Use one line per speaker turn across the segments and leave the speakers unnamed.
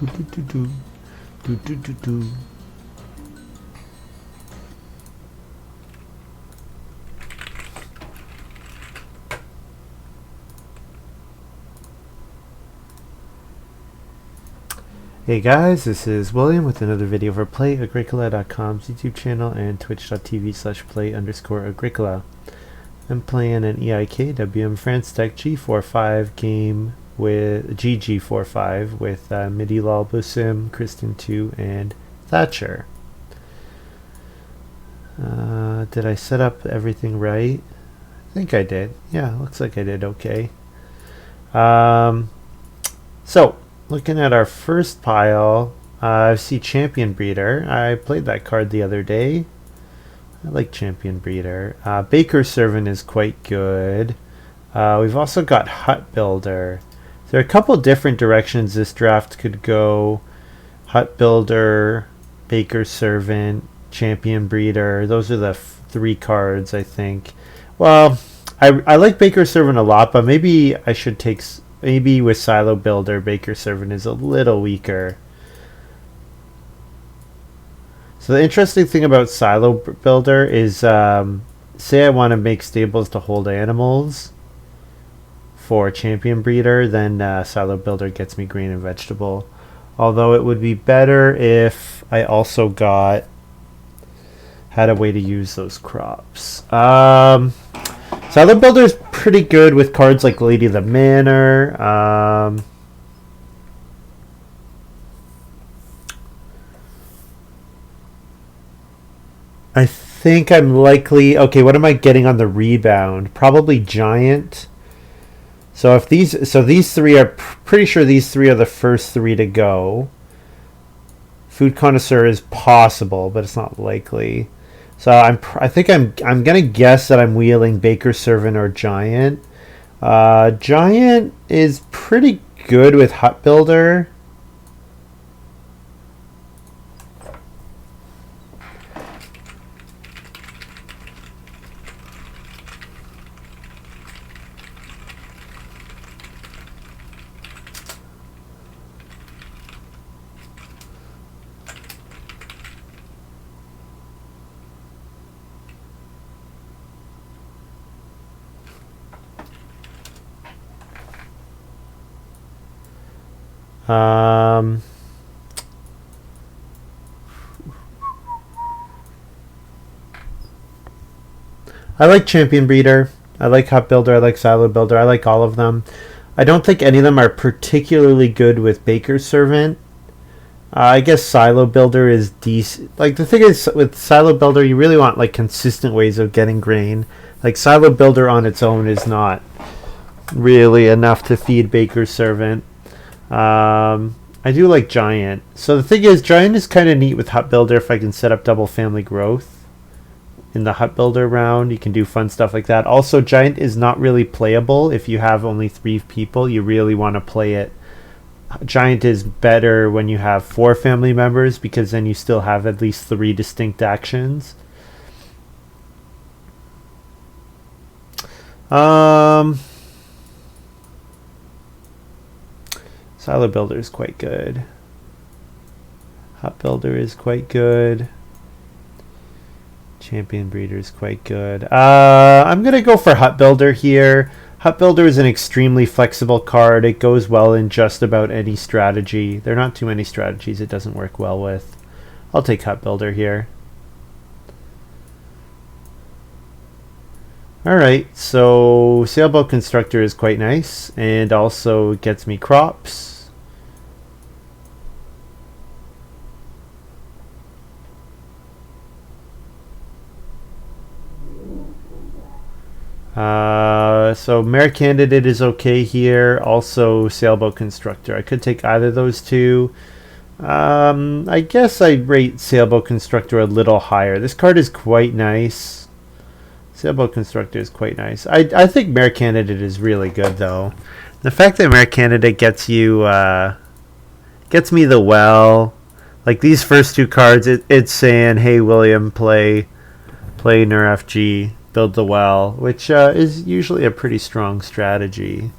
Hey guys, this is William with another video for Play-agricola.com's YouTube channel and twitch.tv/play_agricola. I'm playing an EIK WM France deck G45 game with GG45 with Midilolbusim, Kristen 2, and Thatcher. Did I set up everything right? I think I did. Yeah, looks like I did okay. So, looking at our first pile, I see Champion Breeder. I played that card the other day. I like Champion Breeder. Baker Servant is quite good. We've also got Hut Builder. There are a couple different directions this draft could go. Hut Builder, Baker Servant, Champion Breeder. Those are the three cards, I think. Well, I like Baker Servant a lot, but maybe I should take... Maybe with Silo Builder, Baker Servant is a little weaker. So the interesting thing about Silo Builder is, say I want to make stables to hold animals for Champion Breeder, then Silo Builder gets me grain and vegetable. Although it would be better if I also had a way to use those crops. Silo Builder is pretty good with cards like Lady of the Manor. I think I'm likely... Okay, what am I getting on the rebound? Probably Giant. So if these three are... Pretty sure these three are the first three to go. Food Connoisseur is possible, but it's not likely. So I think I'm gonna guess that I'm wheeling Baker Servant or Giant. Giant is pretty good with Hut Builder. I like Champion Breeder. I like Hut Builder. I like Silo Builder. I like all of them. I don't think any of them are particularly good with Baker Servant. I guess Silo Builder is decent. Like, the thing is, with Silo Builder, you really want like consistent ways of getting grain. Like, Silo Builder on its own is not really enough to feed Baker Servant. I do like Giant. So the thing is, Giant is kind of neat with Hut Builder if I can set up double family growth in the Hut Builder round. You can do fun stuff like that. Also, Giant is not really playable if you have only 3 people. You really want to play it. Giant is better when you have 4 family members, because then you still have at least 3 distinct actions. Silo Builder is quite good. Hut Builder is quite good. Champion Breeder is quite good. I'm going to go for Hut Builder here. Hut Builder is an extremely flexible card. It goes well in just about any strategy. There are not too many strategies it doesn't work well with. I'll take Hut Builder here. Alright, so Sailboat Constructor is quite nice, and also gets me crops. So Mare Candidate is okay here. Also Sailboat Constructor. I could take either of those two. I guess I'd rate Sailboat Constructor a little higher. This card is quite nice. Sailboat Constructor is quite nice. I think Mare Candidate is really good though. The fact that Mare Candidate gets you gets me the well. Like these first 2 cards, it's saying, hey William, play NERFG. Build the well, which is usually a pretty strong strategy.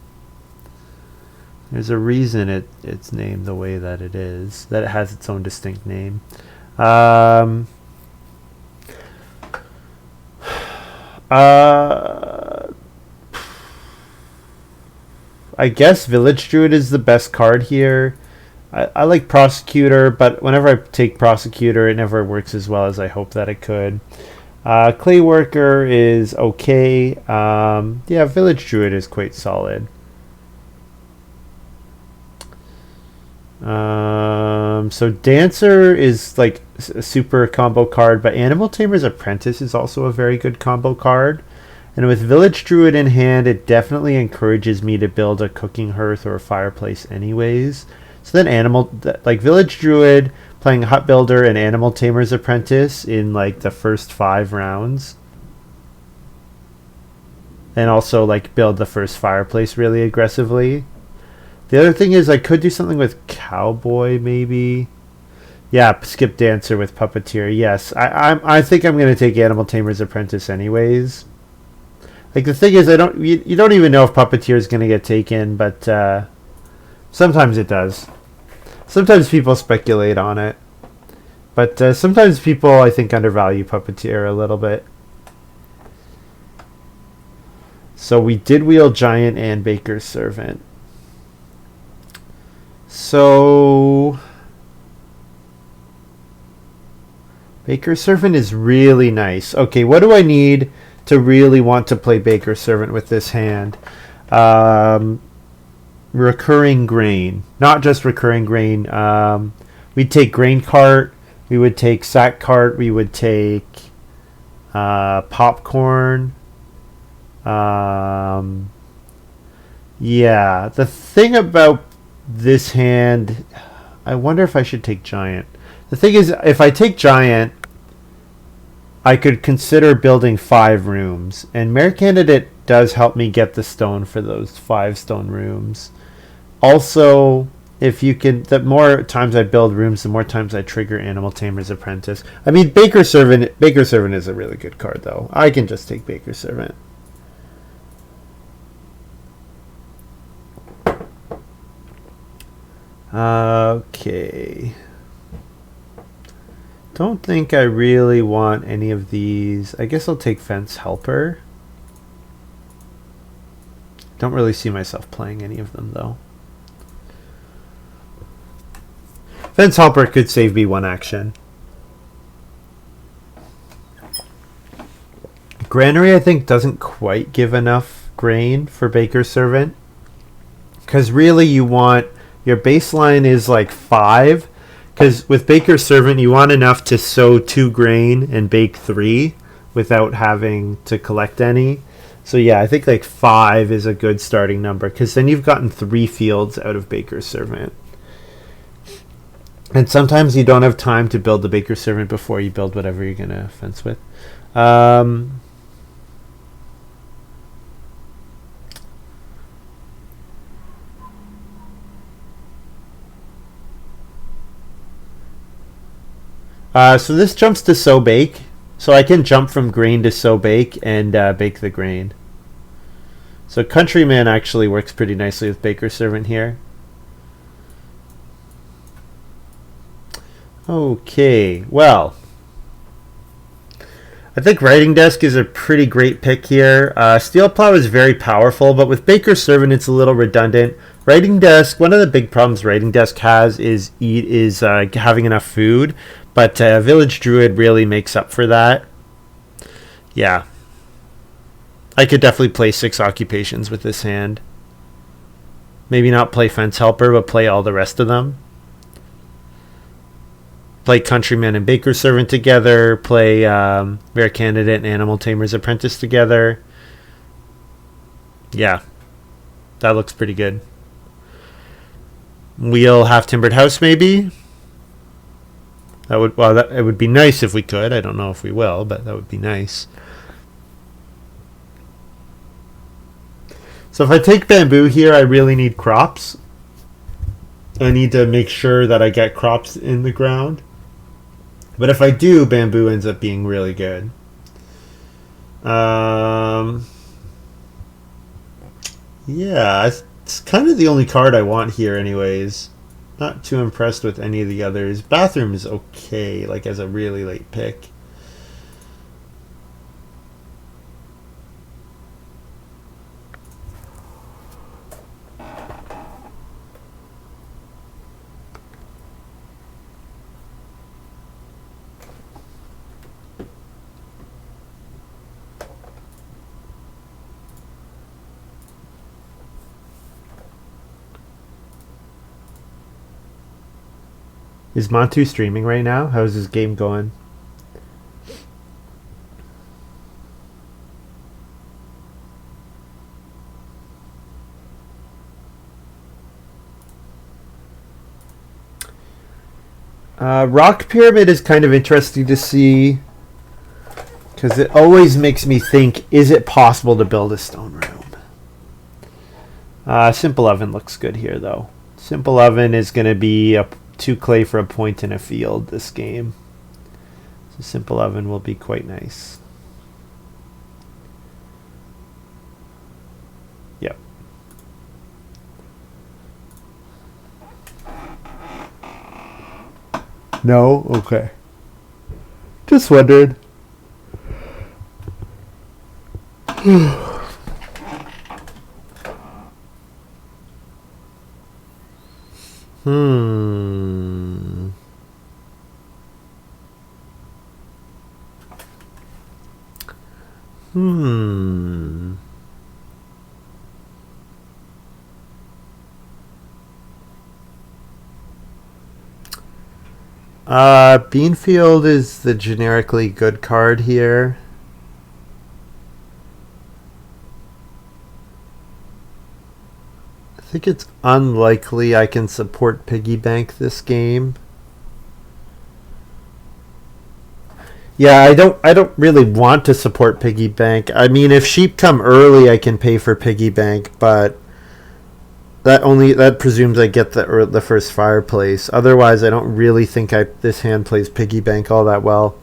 There's a reason it's named the way that it is, that it has its own distinct name. Uh, I guess Village Druid is the best card here. I like Prosecutor, but whenever I take Prosecutor, it never works as well as I hope that it could. Clay Worker is okay. Yeah, Village Druid is quite solid. So Dancer is like a super combo card, but Animal Tamer's Apprentice is also a very good combo card. And with Village Druid in hand, it definitely encourages me to build a cooking hearth or a fireplace anyways. So then like Village Druid, playing Hut Builder and Animal Tamer's Apprentice in like the first 5 rounds. And also like build the first fireplace really aggressively. The other thing is I could do something with Cowboy maybe. Yeah, skip Dancer with Puppeteer. Yes, I think I'm going to take Animal Tamer's Apprentice anyways. Like the thing is, you don't even know if Puppeteer is going to get taken, but sometimes it does. Sometimes people speculate on it, but sometimes people I think undervalue Puppeteer a little bit. So we did wheel Giant and Baker's Servant. So Baker's Servant is really nice. Okay, what do I need to really want to play Baker's Servant with this hand? Recurring Grain. Not just Recurring Grain. We'd take Grain Cart. We would take Sack Cart. We would take Popcorn. Yeah, the thing about this hand, I wonder if I should take Giant. The thing is, if I take Giant, I could consider building 5 rooms, and Mare Candidate does help me get the stone for those 5 stone rooms. Also, if you can, the more times I build rooms, the more times I trigger Animal Tamer's Apprentice. I mean, Baker's Servant is a really good card, though. I can just take Baker's Servant. Okay. Don't think I really want any of these. I guess I'll take Fence Helper. Don't really see myself playing any of them, though. Fence Helper could save me 1 action. Granary, I think, doesn't quite give enough grain for Baker's Servant. Because really you want... Your baseline is like 5. Because with Baker's Servant, you want enough to sow 2 grain and bake 3 without having to collect any. So yeah, I think like 5 is a good starting number. Because then you've gotten 3 fields out of Baker's Servant. And sometimes you don't have time to build the Baker's Servant before you build whatever you're going to fence with. So this jumps to sow bake. So I can jump from grain to sow bake and bake the grain. So Countryman actually works pretty nicely with Baker's Servant here. Okay, well, I think Writing Desk is a pretty great pick here. Steel Plow is very powerful, but with Baker's Servant it's a little redundant. Writing Desk, one of the big problems Writing Desk has is having enough food, but Village Druid really makes up for that. Yeah. I could definitely play 6 occupations with this hand. Maybe not play Fence Helper, but play all the rest of them. Play Countryman and Baker's Servant together. Play Rare Candidate and Animal Tamer's Apprentice together. Yeah. That looks pretty good. Wheel Half Timbered House, maybe? It would be nice if we could. I don't know if we will, but that would be nice. So if I take Bamboo here, I really need crops. I need to make sure that I get crops in the ground. But if I do, Bamboo ends up being really good. Yeah, It's kind of the only card I want here anyways. Not too impressed with any of the others. Bathroom is okay, like as a really late pick. Is Montu streaming right now? How's his game going? Rock Pyramid is kind of interesting to see because it always makes me think, is it possible to build a stone room? Simple Oven looks good here, though. Simple Oven is going to be 2 clay for a point in a field this game. So Simple Oven will be quite nice. Yep. No? Okay. Just wondered. Beanfield is the generically good card here. I think it's unlikely I can support Piggy Bank this game. Yeah, I don't really want to support Piggy Bank. I mean, if sheep come early, I can pay for Piggy Bank, but that presumes I get the first fireplace. Otherwise, I don't really think this hand plays Piggy Bank all that well.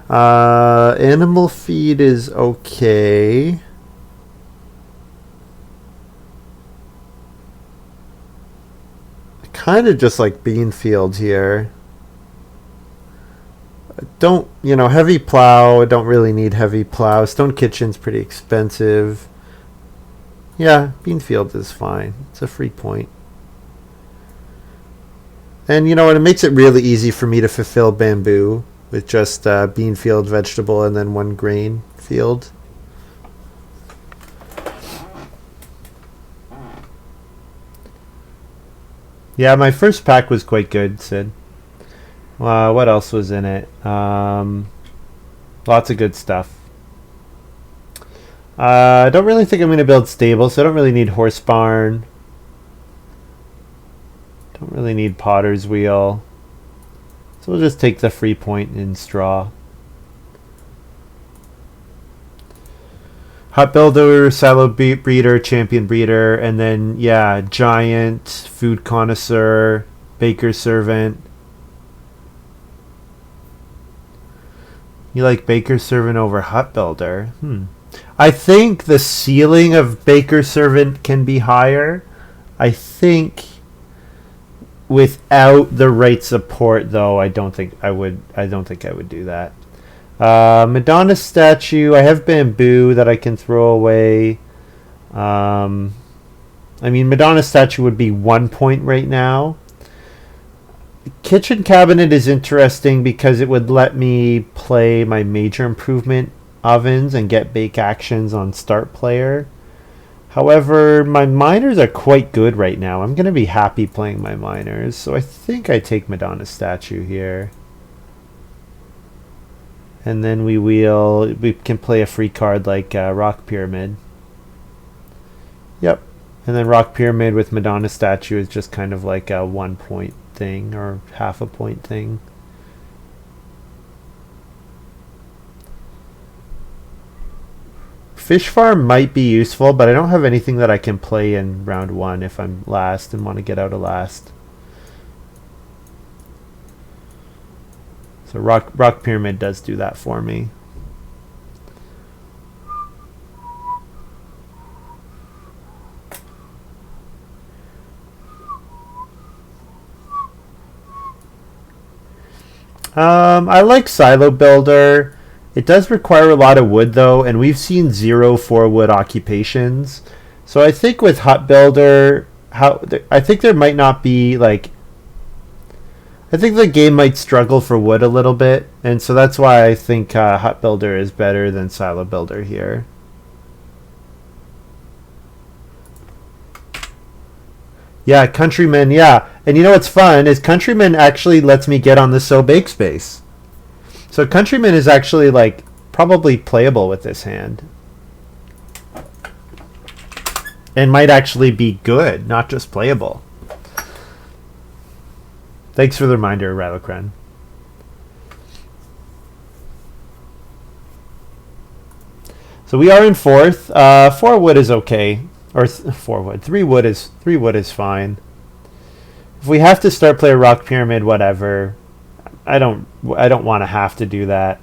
Animal feed is okay. Kind of just like Beanfield here. Don't, heavy plow. I don't really need heavy plow. Stone Kitchen's pretty expensive. Yeah, Beanfield is fine. It's a free point. And you know what? It makes it really easy for me to fulfill bamboo with just Beanfield, vegetable, and then 1 grain field. Yeah, my first pack was quite good, Sid. What else was in it? Lots of good stuff. I don't really think I'm going to build stable, so I don't really need horse barn. Don't really need potter's wheel. So we'll just take the free point in straw. Hot builder, silo breeder, champion breeder, and then giant, food connoisseur, baker servant. You like baker servant over hut builder? I think the ceiling of baker servant can be higher. I think without the right support, though, I don't think I would do that. Madonna statue. I have bamboo that I can throw away. I mean, Madonna statue would be 1 point right now. Kitchen cabinet is interesting because it would let me play my major improvement ovens and get bake actions on start player. However, my miners are quite good right now. I'm going to be happy playing my miners, so I think I take Madonna statue here. And then we can play a free card like Rock Pyramid. Yep. And then Rock Pyramid with Madonna statue is just kind of like a 1 point thing or half a point thing. Fish farm might be useful, but I don't have anything that I can play in round 1 if I'm last and want to get out of last. So Rock Pyramid does do that for me. I like Silo Builder. It does require a lot of wood though, and we've seen 0 4 wood occupations. So I think with Hut Builder, I think there might not be like, I think the game might struggle for wood a little bit, and so that's why I think Hut Builder is better than Silo Builder here. Yeah, Countryman, yeah. And you know what's fun is Countryman actually lets me get on the So Bake space. So Countryman is actually like probably playable with this hand. And might actually be good, not just playable. Thanks for the reminder, Ralocren. So we are in fourth. 4 wood is okay. Or 4 wood. 3 wood is fine. If we have to start play a rock pyramid, whatever. I don't want to have to do that.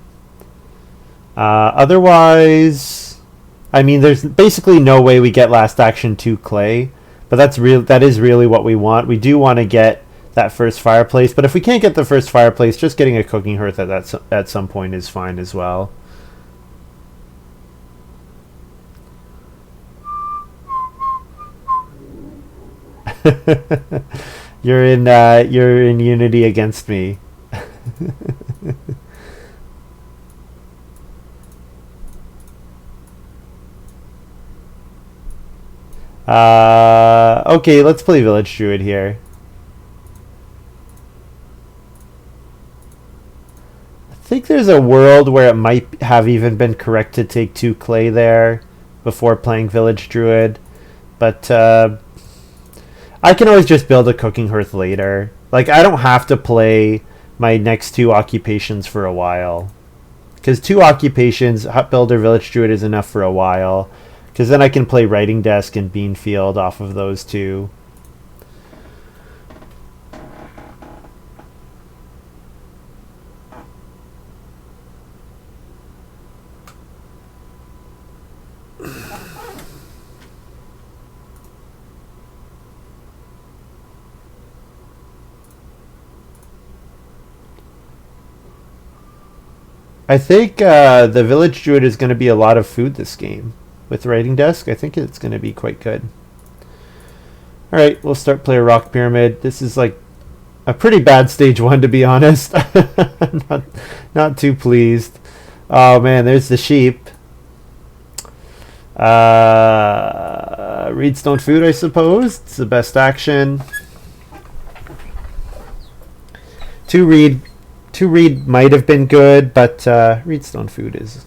Otherwise, I mean, there's basically no way we get last action to clay, but that is really what we want. We do want to get that first fireplace, but if we can't get the first fireplace, just getting a cooking hearth at some point is fine as well. You're in unity against me. Okay, let's play Village Druid here. I think there's a world where it might have even been correct to take 2 clay there before playing Village Druid, but I can always just build a cooking hearth later. Like, I don't have to play my next 2 occupations for a while. Because 2 occupations, Hut Builder, Village Druid is enough for a while. Because then I can play Writing Desk and Beanfield off of those 2. I think the Village Druid is going to be a lot of food this game. With Writing Desk, I think it's going to be quite good. Alright, we'll start play a Rock Pyramid. This is like a pretty bad stage 1, to be honest. not too pleased. Oh man, there's the sheep. Reedstone Food, I suppose. It's the best action. 2 reed might have been good, but Reedstone Food is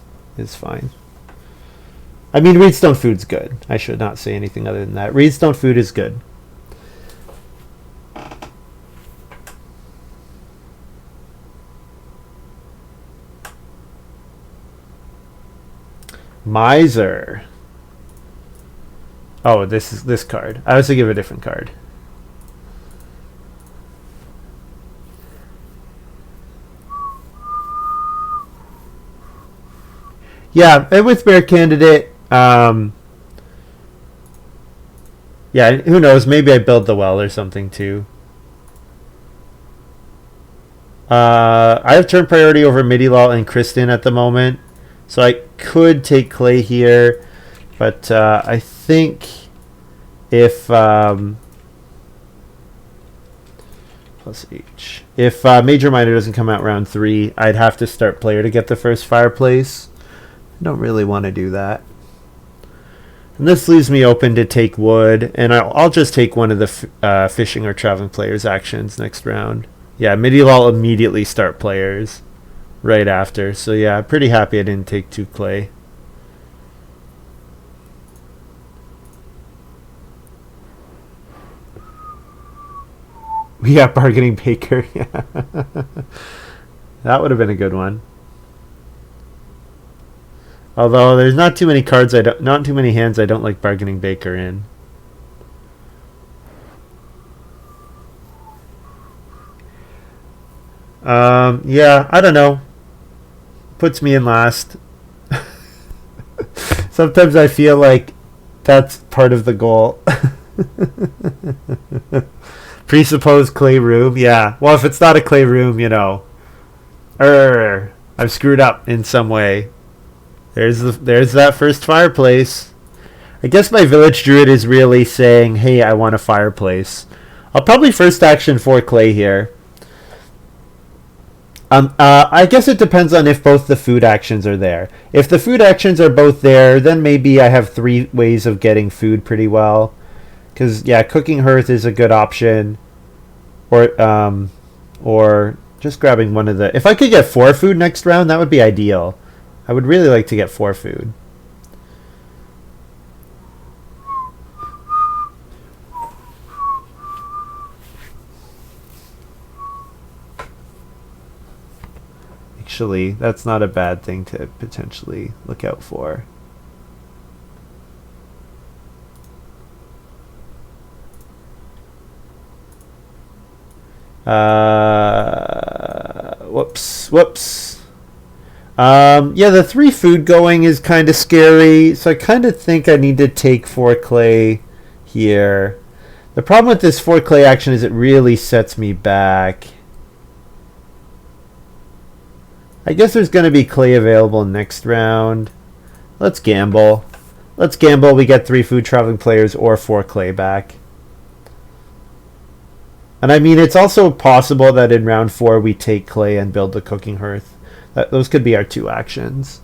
fine. I mean, Reedstone Food's good. I should not say anything other than that. Reedstone Food is good. Miser. Oh, this card. I was to give a different card. Yeah, and with Bear Candidate, yeah, who knows? Maybe I build the well or something too. I have turn priority over Midilol and Kristen at the moment, so I could take Clay here, but I think if plus H, if Major Miner doesn't come out round 3, I'd have to start player to get the first fireplace. I don't really want to do that. And this leaves me open to take wood, and I'll just take one of the fishing or traveling players actions next round. Yeah, Midilol immediately start players right after. So yeah, pretty happy I didn't take 2 clay. We got Bargaining Baker. Yeah. That would have been a good one. Although there's not too many cards not too many hands I don't like Bargaining Baker in. Yeah, I don't know. Puts me in last. Sometimes I feel like that's part of the goal. Presuppose clay room, yeah. Well, if it's not a clay room, you know, I've screwed up in some way. There's that first fireplace. I guess my village druid is really saying, hey, I want a fireplace. I'll probably first action 4 clay here. I guess it depends on if both the food actions are there. If the food actions are both there, then maybe I have 3 ways of getting food pretty well. Because, yeah, cooking hearth is a good option. Or just grabbing one of the... If I could get 4 food next round, that would be ideal. I would really like to get 4 food. Actually, that's not a bad thing to potentially look out for. Whoops. Yeah, the 3 food going is kind of scary, so I kind of think I need to take 4 clay here. The problem with this 4 clay action is it really sets me back. I guess there's going to be clay available next round. Let's gamble. We get 3 food traveling players or 4 clay back. And I mean, it's also possible that in round 4 we take clay and build the cooking hearth. Those could be our 2 actions.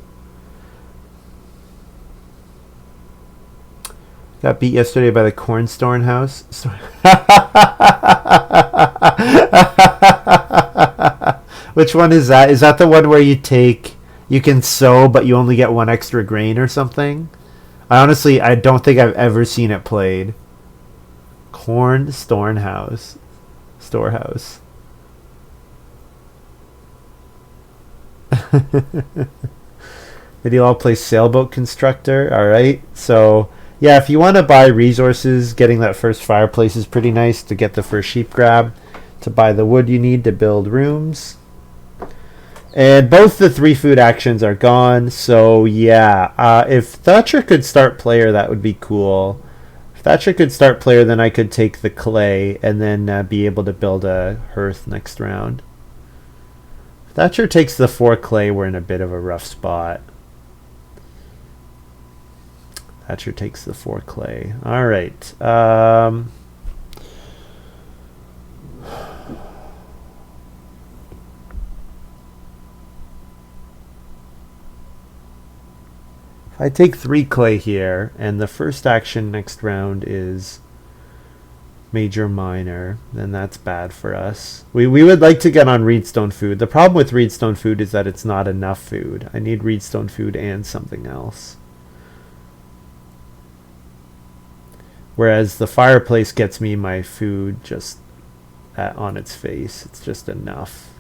Got beat yesterday by the cornstorn house. Which one is that? Is that the one where you can sow, but you only get 1 extra grain or something? I don't think I've ever seen it played. Cornstorn house. Storehouse. Midilol plays sailboat constructor. Alright, so yeah, if you want to buy resources, getting that first fireplace is pretty nice to get the first sheep grab, to buy the wood you need to build rooms. And both the 3 food actions are gone, so yeah, if Thatcher could start player, that would be cool. If Thatcher could start player, then I could take the clay and then be able to build a hearth next round. If Thatcher takes the 4 clay, we're in a bit of a rough spot. Thatcher takes the 4 clay. Alright. I take 3 clay here, and the first action next round is major minor, then that's bad for us. We would like to get on reedstone food. The problem with reedstone food is that it's not enough food. I need reedstone food and something else. Whereas the fireplace gets me my food just on its face. It's just enough.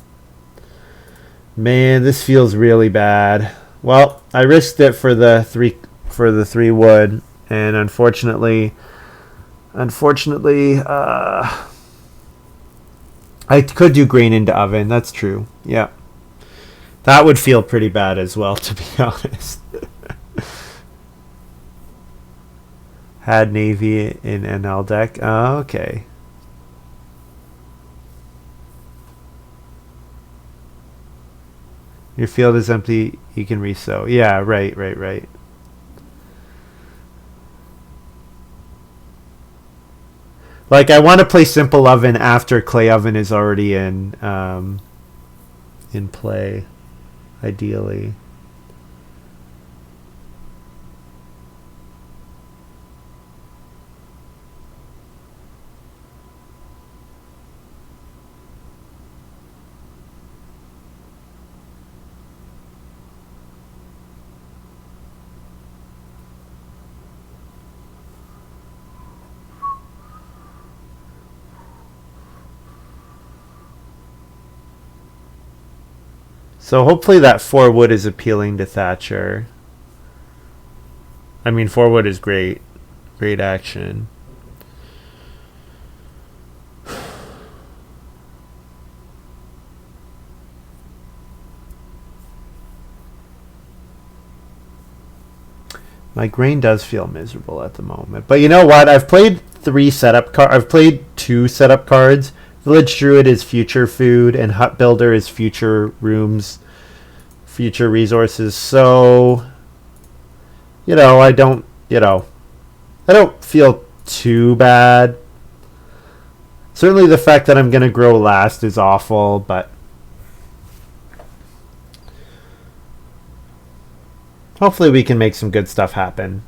Man, this feels really bad. Well, I risked it for the 3 wood, and unfortunately, I could do grain into oven. That's true. Yeah, that would feel pretty bad as well, to be honest. Had navy in NL deck. Oh, okay. Your field is empty, you can resow. Yeah, right. Like, I want to play simple oven after clay oven is already in play, ideally. So hopefully that 4 wood is appealing to Thatcher. I mean, 4 wood is great. Great action. My grain does feel miserable at the moment. But you know what? I've played 2 setup cards Village Druid is future food, and Hut Builder is future rooms, future resources. So, I don't, I don't feel too bad. Certainly the fact that I'm going to grow last is awful, but hopefully we can make some good stuff happen.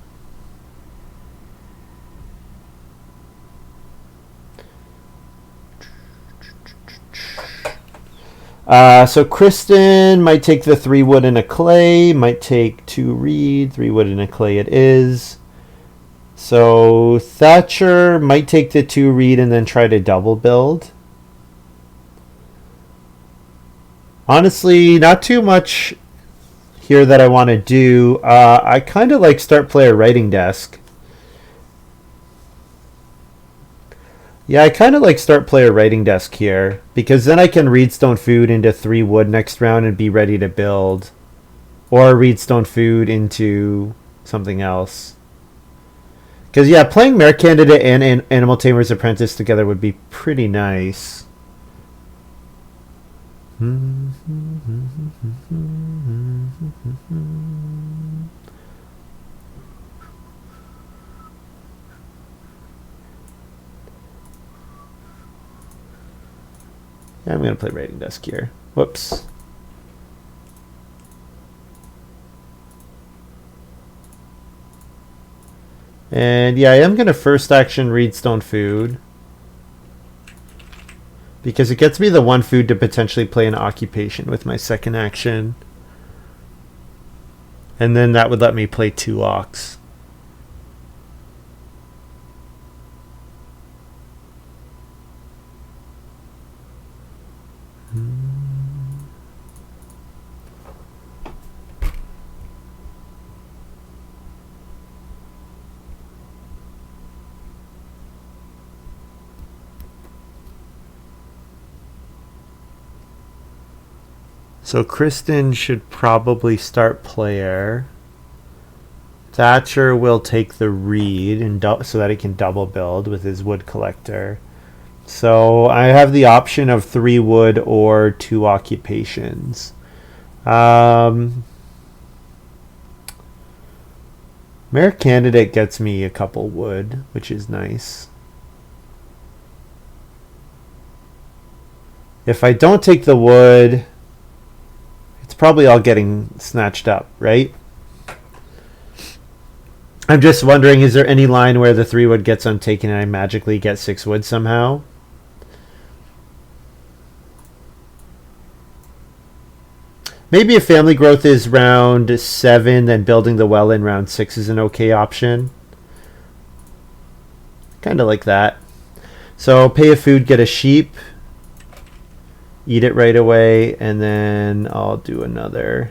So Kristen might take the 3 wood and a clay, might take 2 reed, 3 wood and a clay it is. So Thatcher might take the 2 reed and then try to double build. Honestly, not too much here that I want to do. I kind of like start player writing desk. Yeah, I kind of like start player writing desk here, because then I can read stone food into 3 wood next round and be ready to build. Or read stone food into something else. Because, yeah, playing Mare Candidate and Animal Tamer's Apprentice together would be pretty nice. I'm going to play writing desk here. Whoops. And yeah, I am going to first action read stone food, because it gets me the 1 food to potentially play an occupation with my second action. And then that would let me play 2 ox. So Kristen should probably start player. Thatcher will take the reed and so that he can double build with his wood collector. So I have the option of 3 wood or 2 occupations. Mare Candidate gets me a couple wood, which is nice. If I don't take the wood, it's probably all getting snatched up, right? I'm just wondering, is there any line where the 3 wood gets untaken and I magically get 6 wood somehow? Maybe if family growth is round 7, then building the well in round 6 is an okay option. Kind of like that. So pay a food, get a sheep. Eat it right away, and then I'll do another.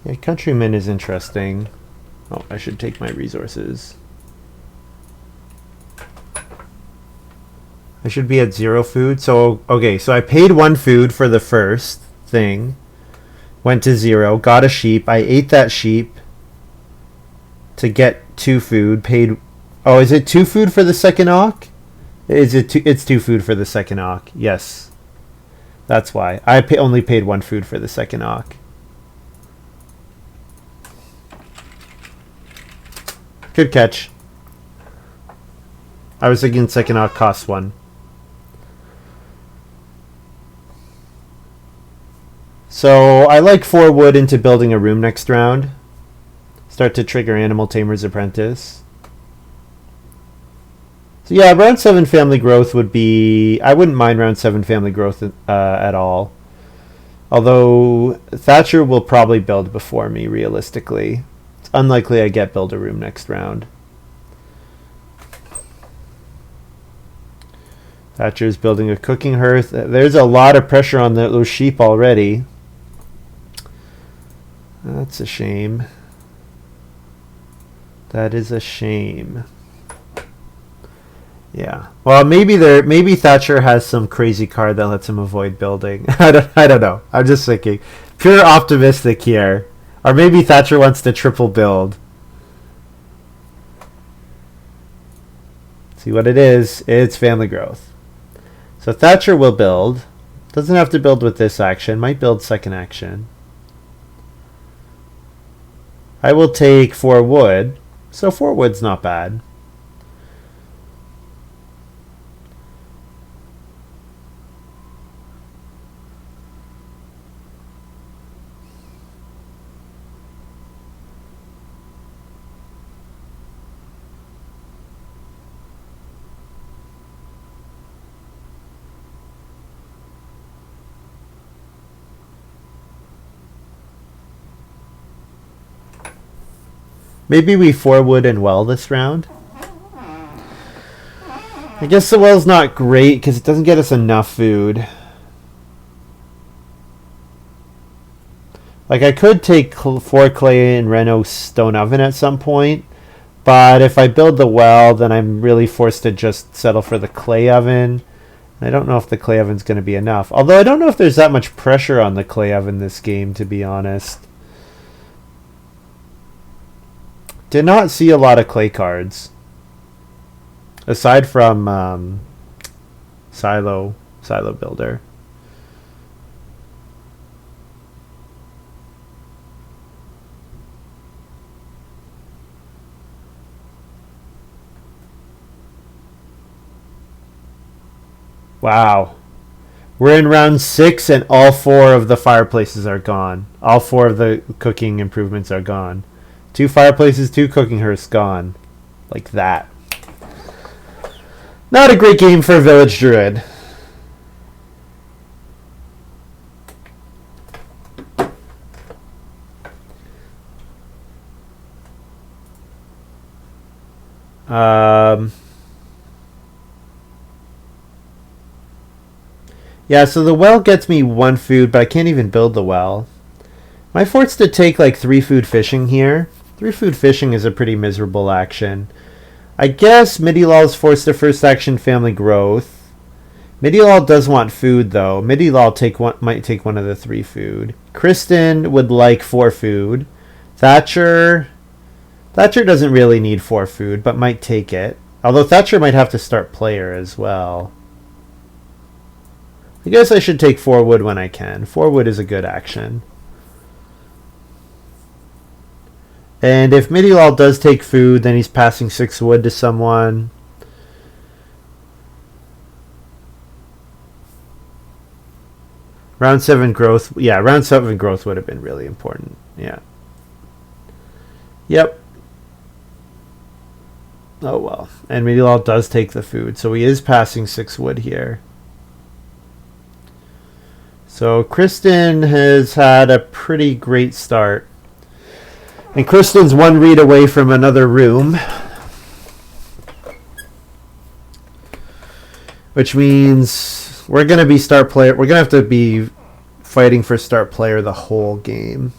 Yeah, Countryman is interesting. Oh, I should take my resources. I should be at 0 food. So, okay, so I paid 1 food for the first thing. Went to 0, got a sheep. I ate that sheep to get 2 food. Paid. Oh, is it 2 food for the second awk? Is it? It's 2 food for the second awk. Yes. That's why. I only paid 1 food for the second awk. Good catch. I was thinking second awk costs 1. So I like 4 wood into building a room next round. Start to trigger Animal Tamer's Apprentice. So yeah, round 7 family growth would be... I wouldn't mind round 7 family growth at all. Although Thatcher will probably build before me, realistically. It's unlikely I get build a room next round. Thatcher's building a cooking hearth. There's a lot of pressure on those sheep already. That's a shame. That is a shame. Yeah. Well, maybe Thatcher has some crazy card that lets him avoid building. I don't know. I'm just thinking. Pure optimistic here. Or maybe Thatcher wants to triple build. See what it is. It's family growth. So Thatcher will build. Doesn't have to build with this action. Might build second action. I will take 4 wood. So 4 wood's not bad. Maybe we 4 wood and well this round. I guess the well's not great because it doesn't get us enough food. Like I could take 4 clay and reno stone oven at some point, but if I build the well, then I'm really forced to just settle for the clay oven. I don't know if the clay oven's going to be enough. Although I don't know if there's that much pressure on the clay oven this game, to be honest. Did not see a lot of clay cards. Aside from Silo Builder. Wow. We're in round 6 and all 4 of the fireplaces are gone. All 4 of the cooking improvements are gone. 2 fireplaces, 2 cooking hearths gone. Like that. Not a great game for a village druid. Yeah, so the well gets me 1 food, but I can't even build the well. Am I forced to take like 3 food fishing here? 3 food fishing is a pretty miserable action. I guess Midilol's forced to first action family growth. Midilol does want food though. Midilol might take 1 of the 3 food. Kristen would like 4 food. Thatcher doesn't really need 4 food, but might take it. Although Thatcher might have to start player as well. I guess I should take 4 wood when I can. 4 wood is a good action. And if Midilol does take food, then he's passing 6 wood to someone. Round 7 growth. Yeah, round 7 growth would have been really important. Yeah. Yep. Oh well. And Midilol does take the food, so he is passing 6 wood here. So Kristen has had a pretty great start. And Kristen's 1 read away from another room. Which means we're going to be start player. We're going to have to be fighting for start player the whole game.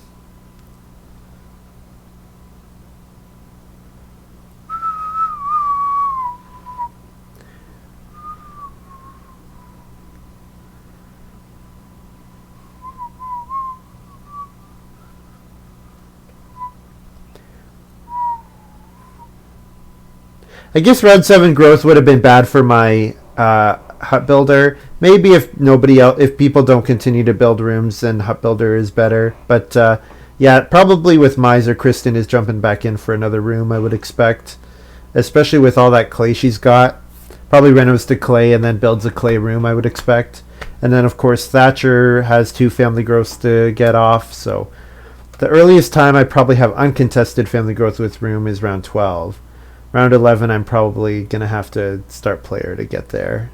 I guess round 7 growth would have been bad for my hut builder. Maybe if people don't continue to build rooms, then hut builder is better. But yeah, probably with Miser, Kristen is jumping back in for another room, I would expect. Especially with all that clay she's got. Probably renos to clay and then builds a clay room, I would expect. And then, of course, Thatcher has 2 family growths to get off. So the earliest time I probably have uncontested family growth with room is round 12. Round 11, I'm probably going to have to start player to get there.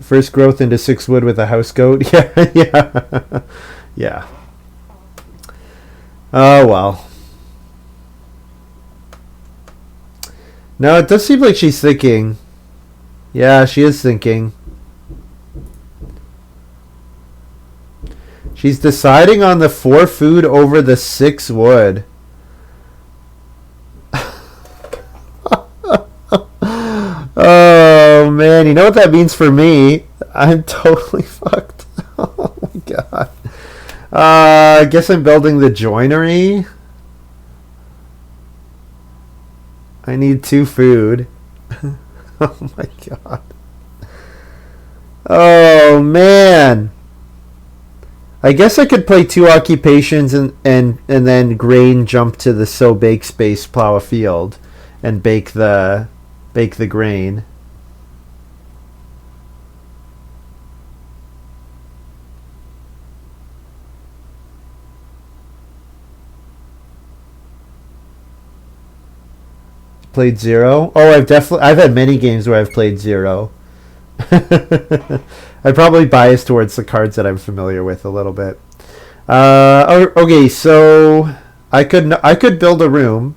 First growth into 6 wood with a house goat. Yeah, yeah. Yeah. Oh, well. No, it does seem like she's thinking. Yeah, she is thinking. She's deciding on the 4 food over the 6 wood. Oh, man. You know what that means for me? I'm totally fucked. Oh, my God. I guess I'm building the joinery. I need 2 food. Oh, my God. Oh, man. I guess I could play 2 occupations and then grain jump to the sow bake space, plow a field, and bake the grain. Played 0. Oh, I've had many games where I've played 0. I'm probably biased towards the cards that I'm familiar with a little bit. Okay, so I could build a room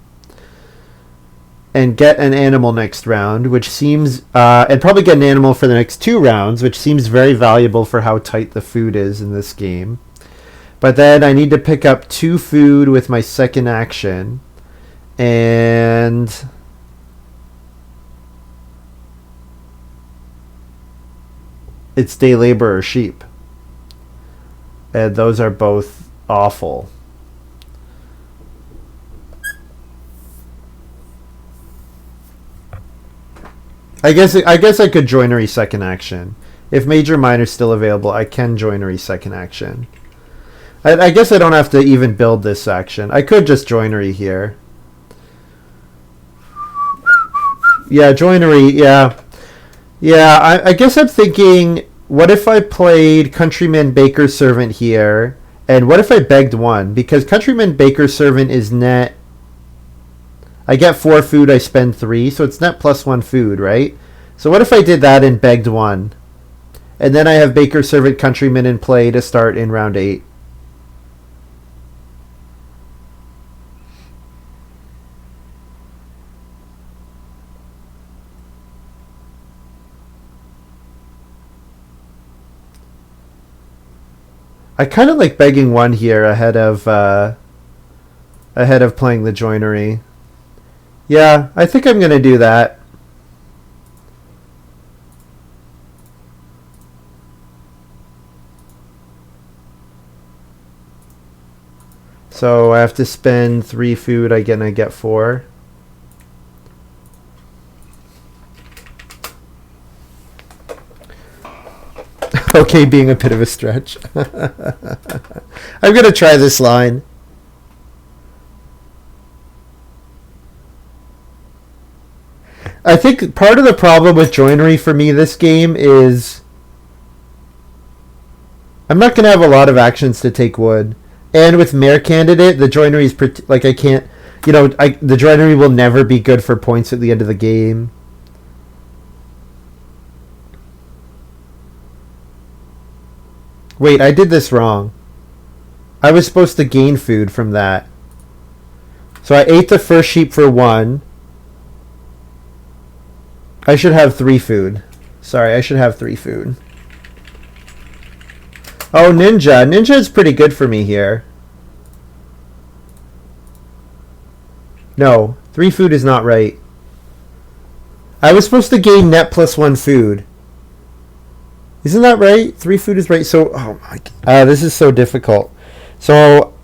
and get an animal next round, which seems and probably get an animal for the next 2 rounds, which seems very valuable for how tight the food is in this game. But then I need to pick up 2 food with my second action, and it's day labor or sheep. And those are both awful. I guess I could joinery second action. If major miner's still available, I can joinery second action. I guess I don't have to even build this action. I could just joinery here. Yeah, joinery, yeah. Yeah, I guess I'm thinking, what if I played Countryman Baker's Servant here, and what if I begged 1? Because Countryman Baker's Servant is net. I get 4 food, I spend 3, so it's net plus 1 food, right? So what if I did that and begged 1? And then I have Baker's Servant Countryman in play to start in round 8. I kind of like begging 1 here ahead of playing the joinery. Yeah, I think I'm gonna do that. So I have to spend 3 food. I get 4. Okay, being a bit of a stretch. I'm going to try this line. I think part of the problem with joinery for me this game is I'm not going to have a lot of actions to take wood. And with Mayor Candidate, the joinery is like I can't, the joinery will never be good for points at the end of the game. Wait, I did this wrong. I was supposed to gain food from that. So I ate the first sheep for 1. I should have 3 food. Sorry, I should have 3 food. Oh, Ninja. Ninja is pretty good for me here. No, 3 food is not right. I was supposed to gain net plus 1 food. Isn't that right? 3 food is right. So, oh my God. This is so difficult. So,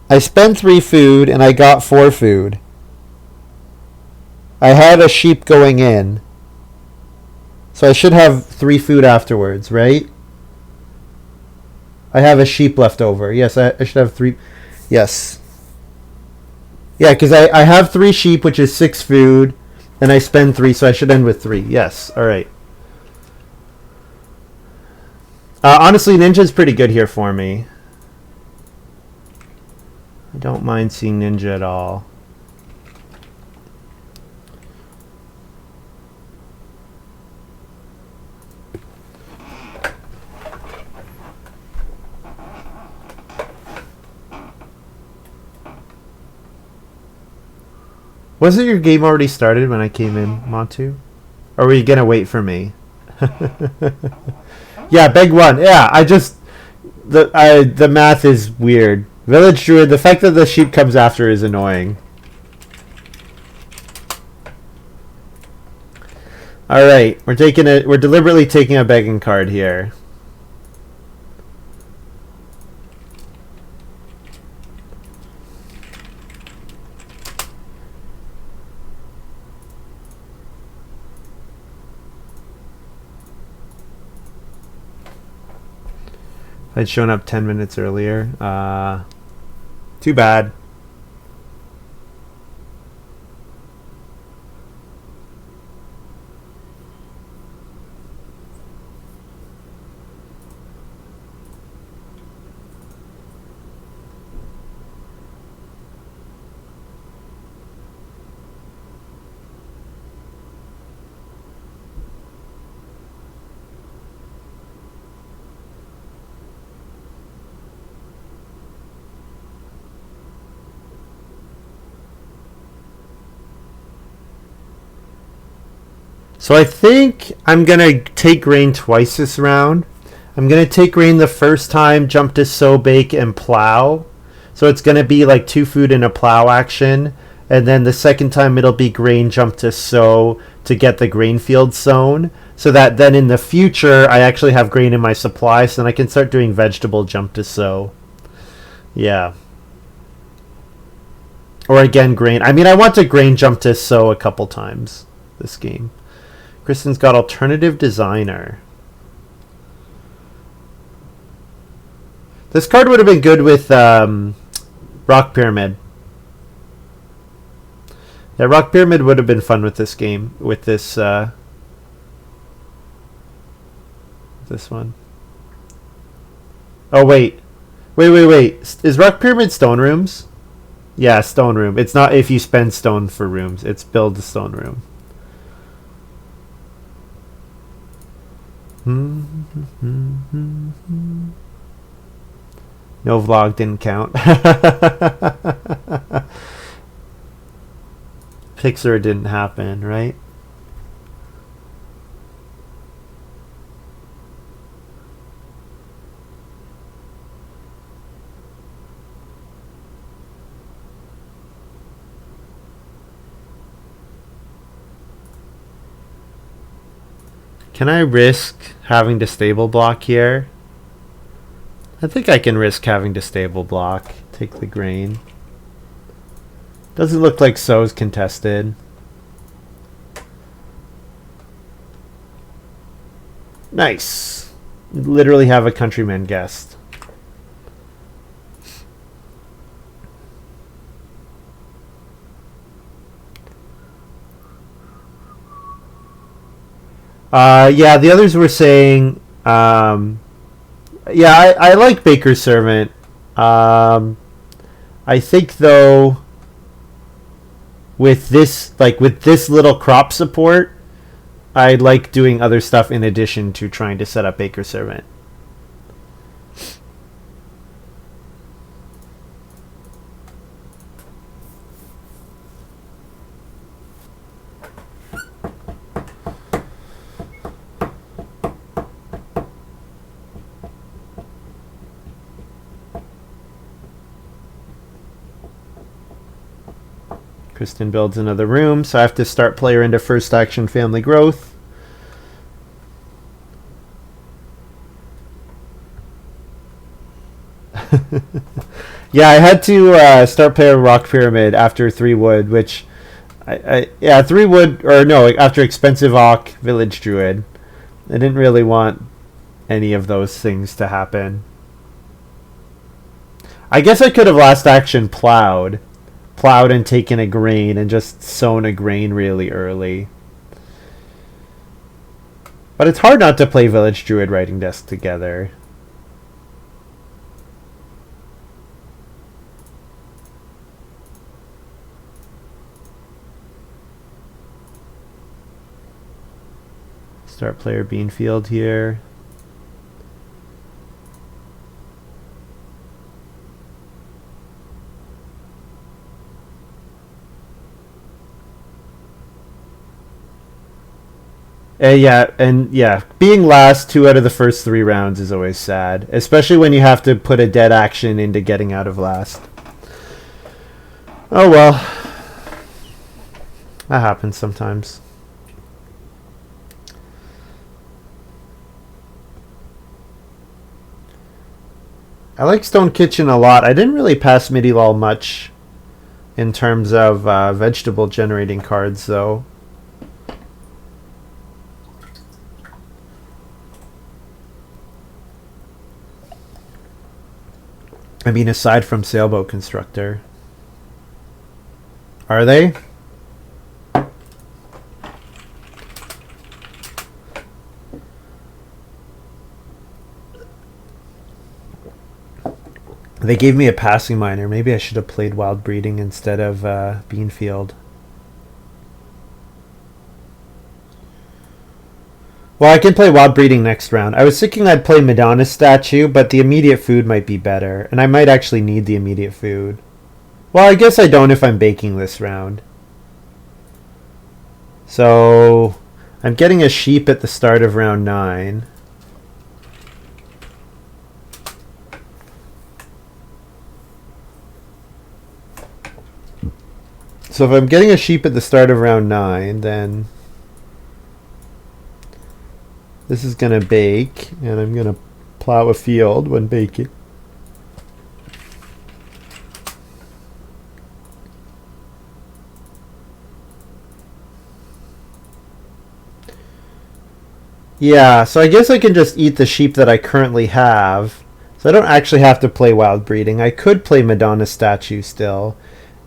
I spent 3 food and I got 4 food. I had a sheep going in. So I should have 3 food afterwards, right? I have a sheep left over. Yes, I should have 3. Yes. Yeah, because I have 3 sheep, which is 6 food. And I spend 3, so I should end with 3. Yes, alright. Honestly, Ninja's pretty good here for me. I don't mind seeing Ninja at all. Wasn't your game already started when I came in, Montu? Or were you going to wait for me? Yeah, Begg 1. Yeah, The math is weird. Village Druid, the fact that the sheep comes after is annoying. Alright, we're deliberately taking a begging card here. I'd shown up 10 minutes earlier. Too bad. So I think I'm going to take grain twice this round. I'm going to take grain the first time, jump to sow, bake, and plow. So it's going to be like 2 food and a plow action. And then the second time it'll be grain, jump to sow to get the grain field sown. So that then in the future I actually have grain in my supply, so then I can start doing vegetable jump to sow. Yeah. Or again, grain. I mean, I want to grain jump to sow a couple times this game. Kristen's got alternative designer. This card would have been good with Rock Pyramid. Yeah, Rock Pyramid would have been fun with this game. With this this one. Oh wait. Wait. Is Rock Pyramid stone rooms? Yeah, stone room. It's not if you spend stone for rooms. It's build a stone room. No vlog didn't count. Pixar didn't happen, right? Can I risk having to stable block here? I think I can risk having to stable block. Take the grain. Doesn't look like sow's contested. Nice. Literally have a countryman guest. Yeah, the others were saying, yeah, I like Baker's Servant. I think though, with this little crop support, I like doing other stuff in addition to trying to set up Baker's Servant. Kristen builds another room, so I have to start player into first action family growth. Yeah, I had to start player Rock Pyramid after 3 wood, which yeah, 3 wood, or no, after expensive Ock Village Druid. I didn't really want any of those things to happen. I guess I could have last action plowed and taken a grain and just sown a grain really early. But it's hard not to play Village Druid Writing Desk together. Start player Beanfield here. yeah, being last 2 out of the first 3 rounds is always sad, especially when you have to put a dead action into getting out of last. Oh well, that happens sometimes. I like Stone Kitchen a lot. I didn't really pass Midilol much in terms of vegetable generating cards, though. I mean, aside from Sailboat Constructor. Are they? They gave me a passing miner. Maybe I should have played Wild Breeding instead of Beanfield. Well, I can play Wild Breeding next round. I was thinking I'd play Madonna's statue, but the immediate food might be better. And I might actually need the immediate food. Well, I guess I don't if I'm baking this round. So, I'm getting a sheep at the start of round 9. So if I'm getting a sheep at the start of round 9, then this is going to bake, and I'm going to plow a field when baking. Yeah, so I guess I can just eat the sheep that I currently have. So I don't actually have to play Wild Breeding. I could play Madonna statue still.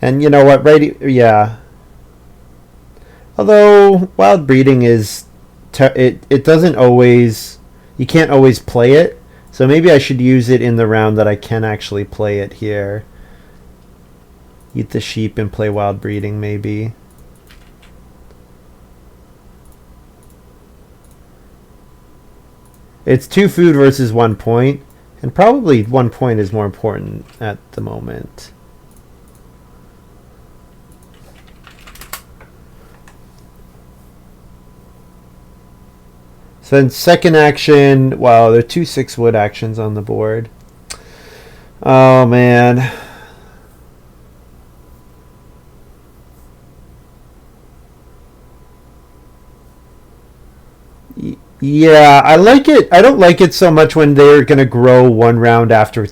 And you know what, right? Yeah. Although Wild Breeding is it doesn't always, you can't always play it. So maybe I should use it in the round that I can actually play it here. Eat the sheep and play Wild Breeding maybe. It's 2 food versus 1 point, and probably 1 point is more important at the moment. So then second action, wow, there are 2 6-wood actions on the board. Oh man. Yeah, I like it. I don't like it so much when they're going to grow 1 round after,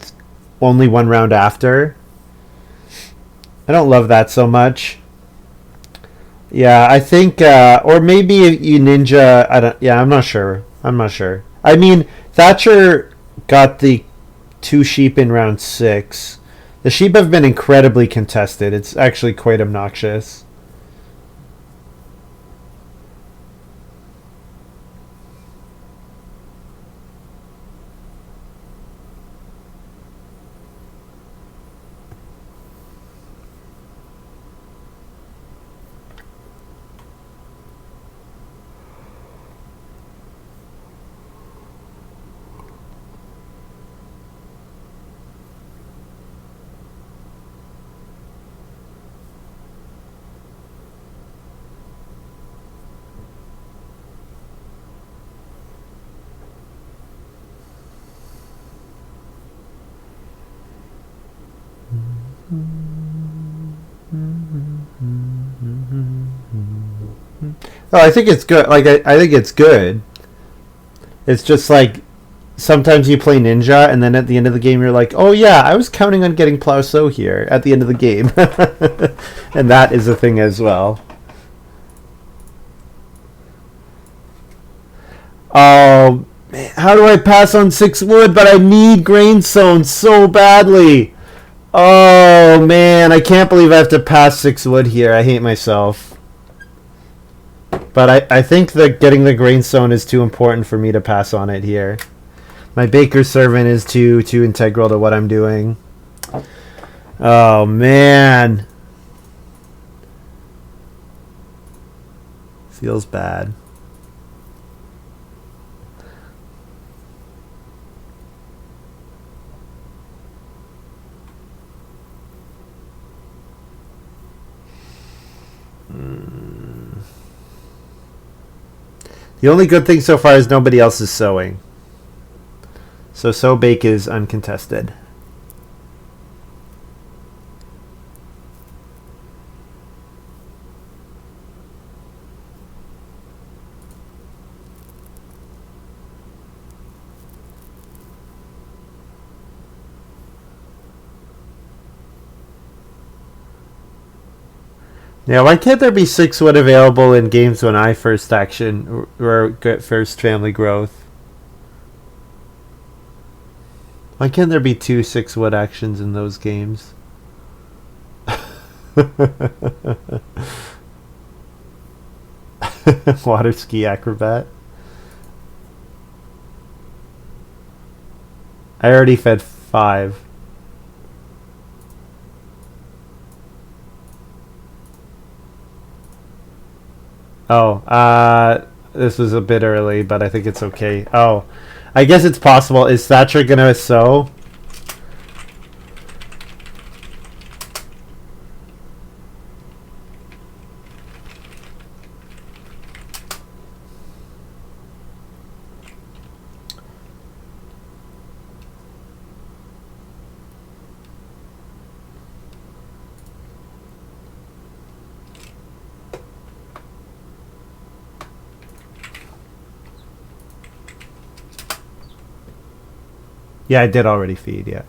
only 1 round after. I don't love that so much. Yeah, I think, or maybe you ninja. I don't. Yeah, I'm not sure. I'm not sure. I mean, Thatcher got the 2 sheep in round 6. The sheep have been incredibly contested. It's actually quite obnoxious. Oh, I think it's good. Like I think it's good. It's just like sometimes you play ninja, and then at the end of the game, you're like, "Oh yeah, I was counting on getting plow so here at the end of the game," and that is a thing as well. Oh, man, how do I pass on 6 wood? But I need grain sown so badly. Oh man, I can't believe I have to pass 6 wood here. I hate myself. But I think that getting the grain sown is too important for me to pass on it here. My baker's servant is too integral to what I'm doing. Oh man. Feels bad. The only good thing so far is nobody else is sowing. So sow bake is uncontested. Yeah, why can't there be 6 wood available in games when I first action or first family growth? Why can't there be 2 6 wood actions in those games? Water ski acrobat. I already fed 5. Oh, this was a bit early, but I think it's okay. Oh, I guess it's possible. Is Thatcher gonna sow? Yeah, I did already feed, yeah.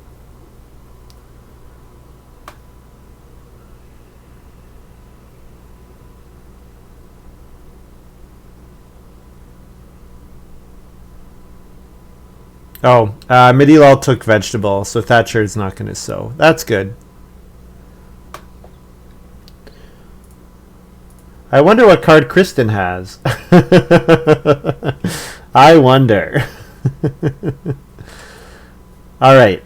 Oh, Midilol took vegetable, so Thatcher is not going to sow. That's good. I wonder what card Kristen has. I wonder. All right.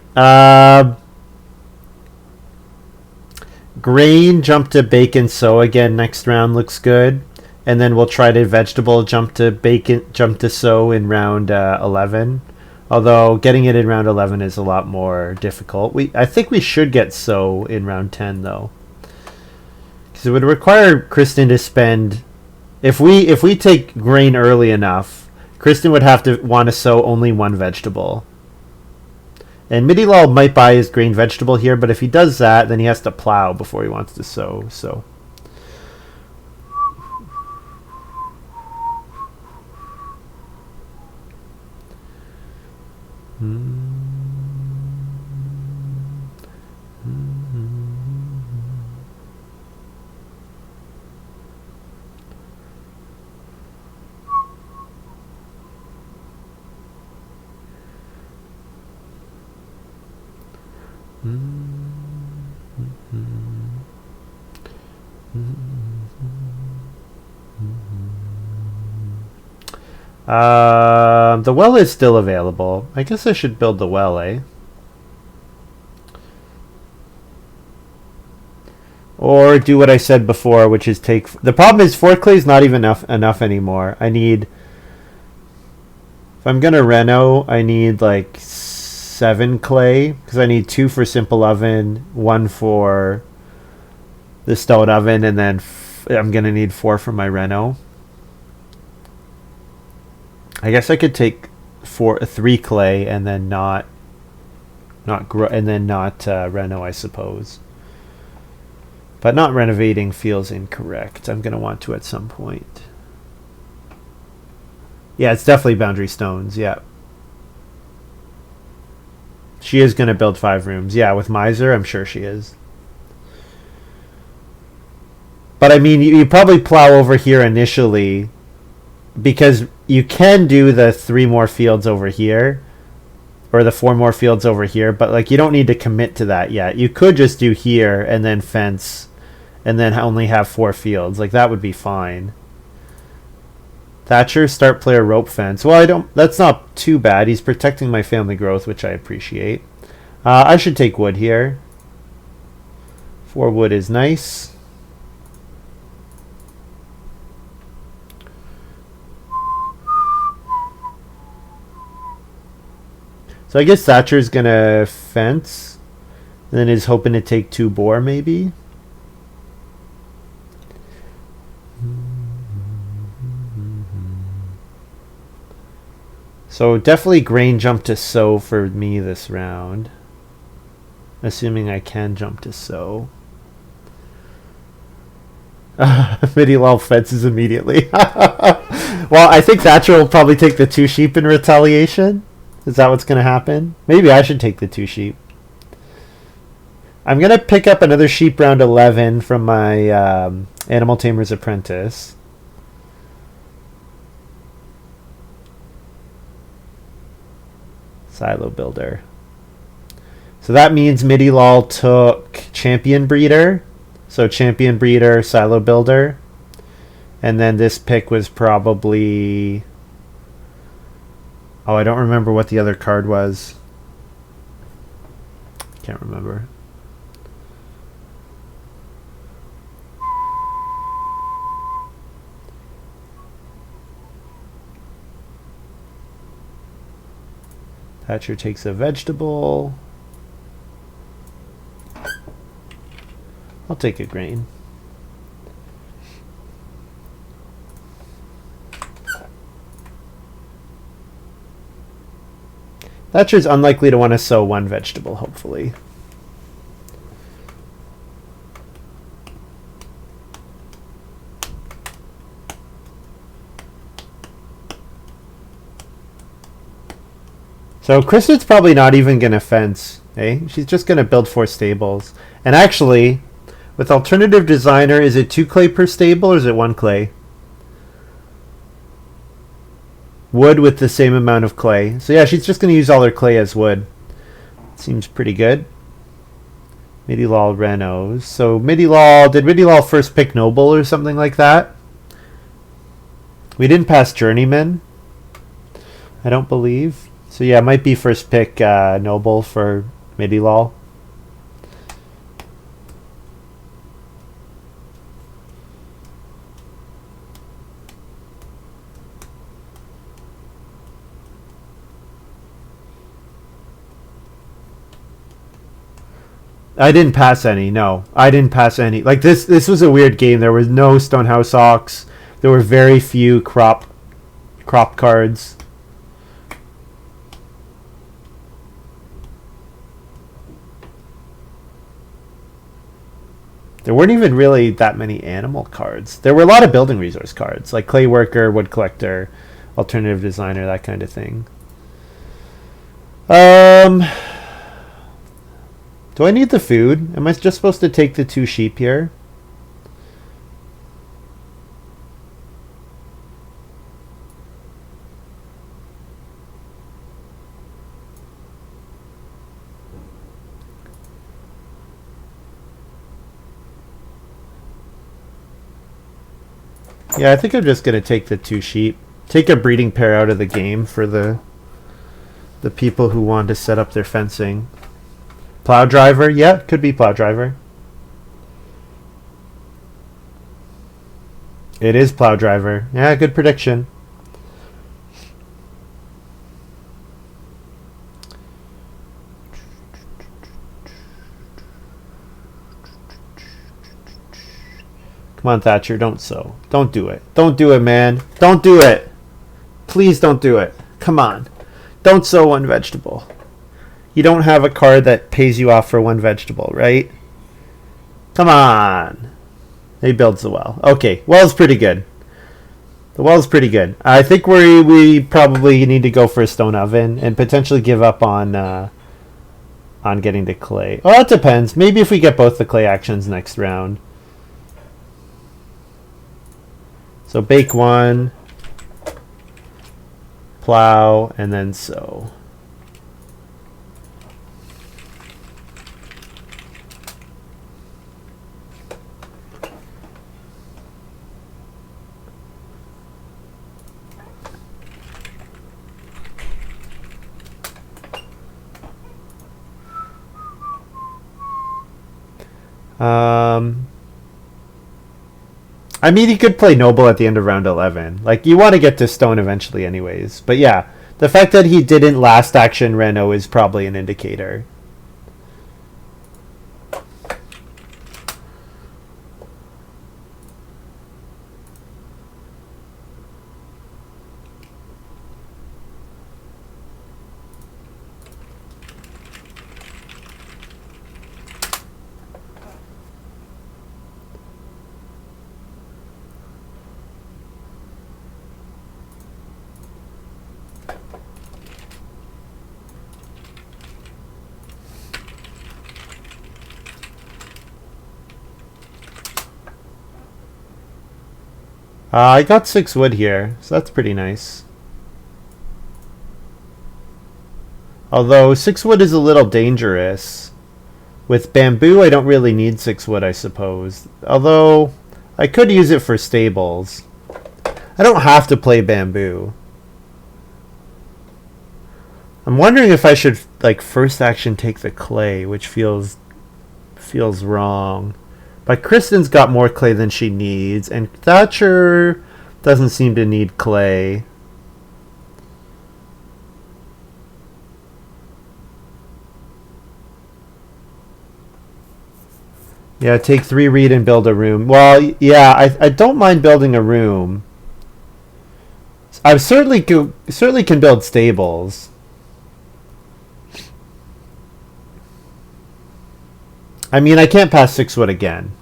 Grain, jump to bacon, sow again next round looks good. And then we'll try to vegetable, jump to bacon, jump to sow in round 11. Although getting it in round 11 is a lot more difficult. I think we should get sow in round 10 though. Because it would require Kristen to spend... If we take grain early enough, Kristen would have to want to sow only 1 vegetable. And Midilol might buy his green vegetable here, but if he does that, then he has to plow before he wants to sow. So... the well is still available. I guess I should build the well, eh? Or do what I said before, which is take... The problem is 4 clay is not even enough anymore. I need... If I'm going to reno, I need like 7 clay. Because I need 2 for simple oven, 1 for the stone oven, and then I'm going to need 4 for my reno. I guess I could take 3 clay and then not reno, I suppose. But not renovating feels incorrect. I'm going to want to at some point. Yeah, it's definitely boundary stones. Yeah. She is going to build 5 rooms. Yeah, with Miser, I'm sure she is. But I mean, you probably plow over here initially because you can do the 3 more fields over here or the 4 more fields over here, but like you don't need to commit to that yet. You could just do here and then fence and then only have 4 fields. Like that would be fine. Thatcher, start player rope fence. Well, that's not too bad. He's protecting my family growth, which I appreciate. I should take wood here. 4 wood is nice. So I guess Thatcher's gonna fence, and then is hoping to take 2 boar maybe. So definitely grain jump to sow for me this round. Assuming I can jump to sow. Midilol fences immediately. Well, I think Thatcher will probably take the 2 sheep in retaliation. Is that what's going to happen? Maybe I should take the 2 sheep. I'm going to pick up another sheep round 11 from my Animal Tamer's Apprentice. Silo Builder. So that means Midilol took Champion Breeder. So Champion Breeder, Silo Builder. And then this pick was probably... Oh, I don't remember what the other card was. Can't remember. Thatcher takes a vegetable. I'll take a grain. Thatcher's unlikely to want to sow 1 vegetable, hopefully. So Kristen's probably not even going to fence. Eh? She's just going to build 4 stables. And actually, with Alternative Designer, is it 2 clay per stable or is it 1 clay? Wood with the same amount of clay. So yeah, she's just going to use all her clay as wood. Seems pretty good. Midilol Renos. So Midilol, did Midilol first pick Noble or something like that? We didn't pass Journeyman, I don't believe. So yeah, it might be first pick Noble for Midilol. I didn't pass any. No, I didn't pass any. Like this was a weird game. There was no Stonehouse Ox. There were very few crop cards. There weren't even really that many animal cards. There were a lot of building resource cards, like Clay Worker, Wood Collector, Alternative Designer, that kind of thing. Do I need the food? Am I just supposed to take the 2 sheep here? Yeah, I think I'm just going to take the 2 sheep. Take a breeding pair out of the game for the people who want to set up their fencing. Plow Driver? Yeah, could be Plow Driver. It is Plow Driver. Yeah, good prediction. Come on, Thatcher, don't sow. Don't do it. Don't do it, man. Don't do it. Please don't do it. Come on. Don't sow 1 vegetable. You don't have a card that pays you off for 1 vegetable, right? Come on. He builds the well. Okay, well's pretty good. The well's pretty good. I think we probably need to go for a stone oven and potentially give up on getting to clay. Well, that depends. Maybe if we get both the clay actions next round. So bake 1, plow, and then sow. I mean, he could play Noble at the end of round 11. Like, you want to get to Stone eventually anyways. But yeah, the fact that he didn't last action Reno is probably an indicator. I got 6 wood here, so that's pretty nice. Although 6 wood is a little dangerous. With bamboo, I don't really need 6 wood, I suppose. Although, I could use it for stables. I don't have to play bamboo. I'm wondering if I should, like, first action take the clay, which feels wrong. But Kristen's got more clay than she needs, and Thatcher doesn't seem to need clay. Yeah, take 3 reed and build a room. Well, yeah, I don't mind building a room. I certainly can build stables. I mean, I can't pass 6 wood again.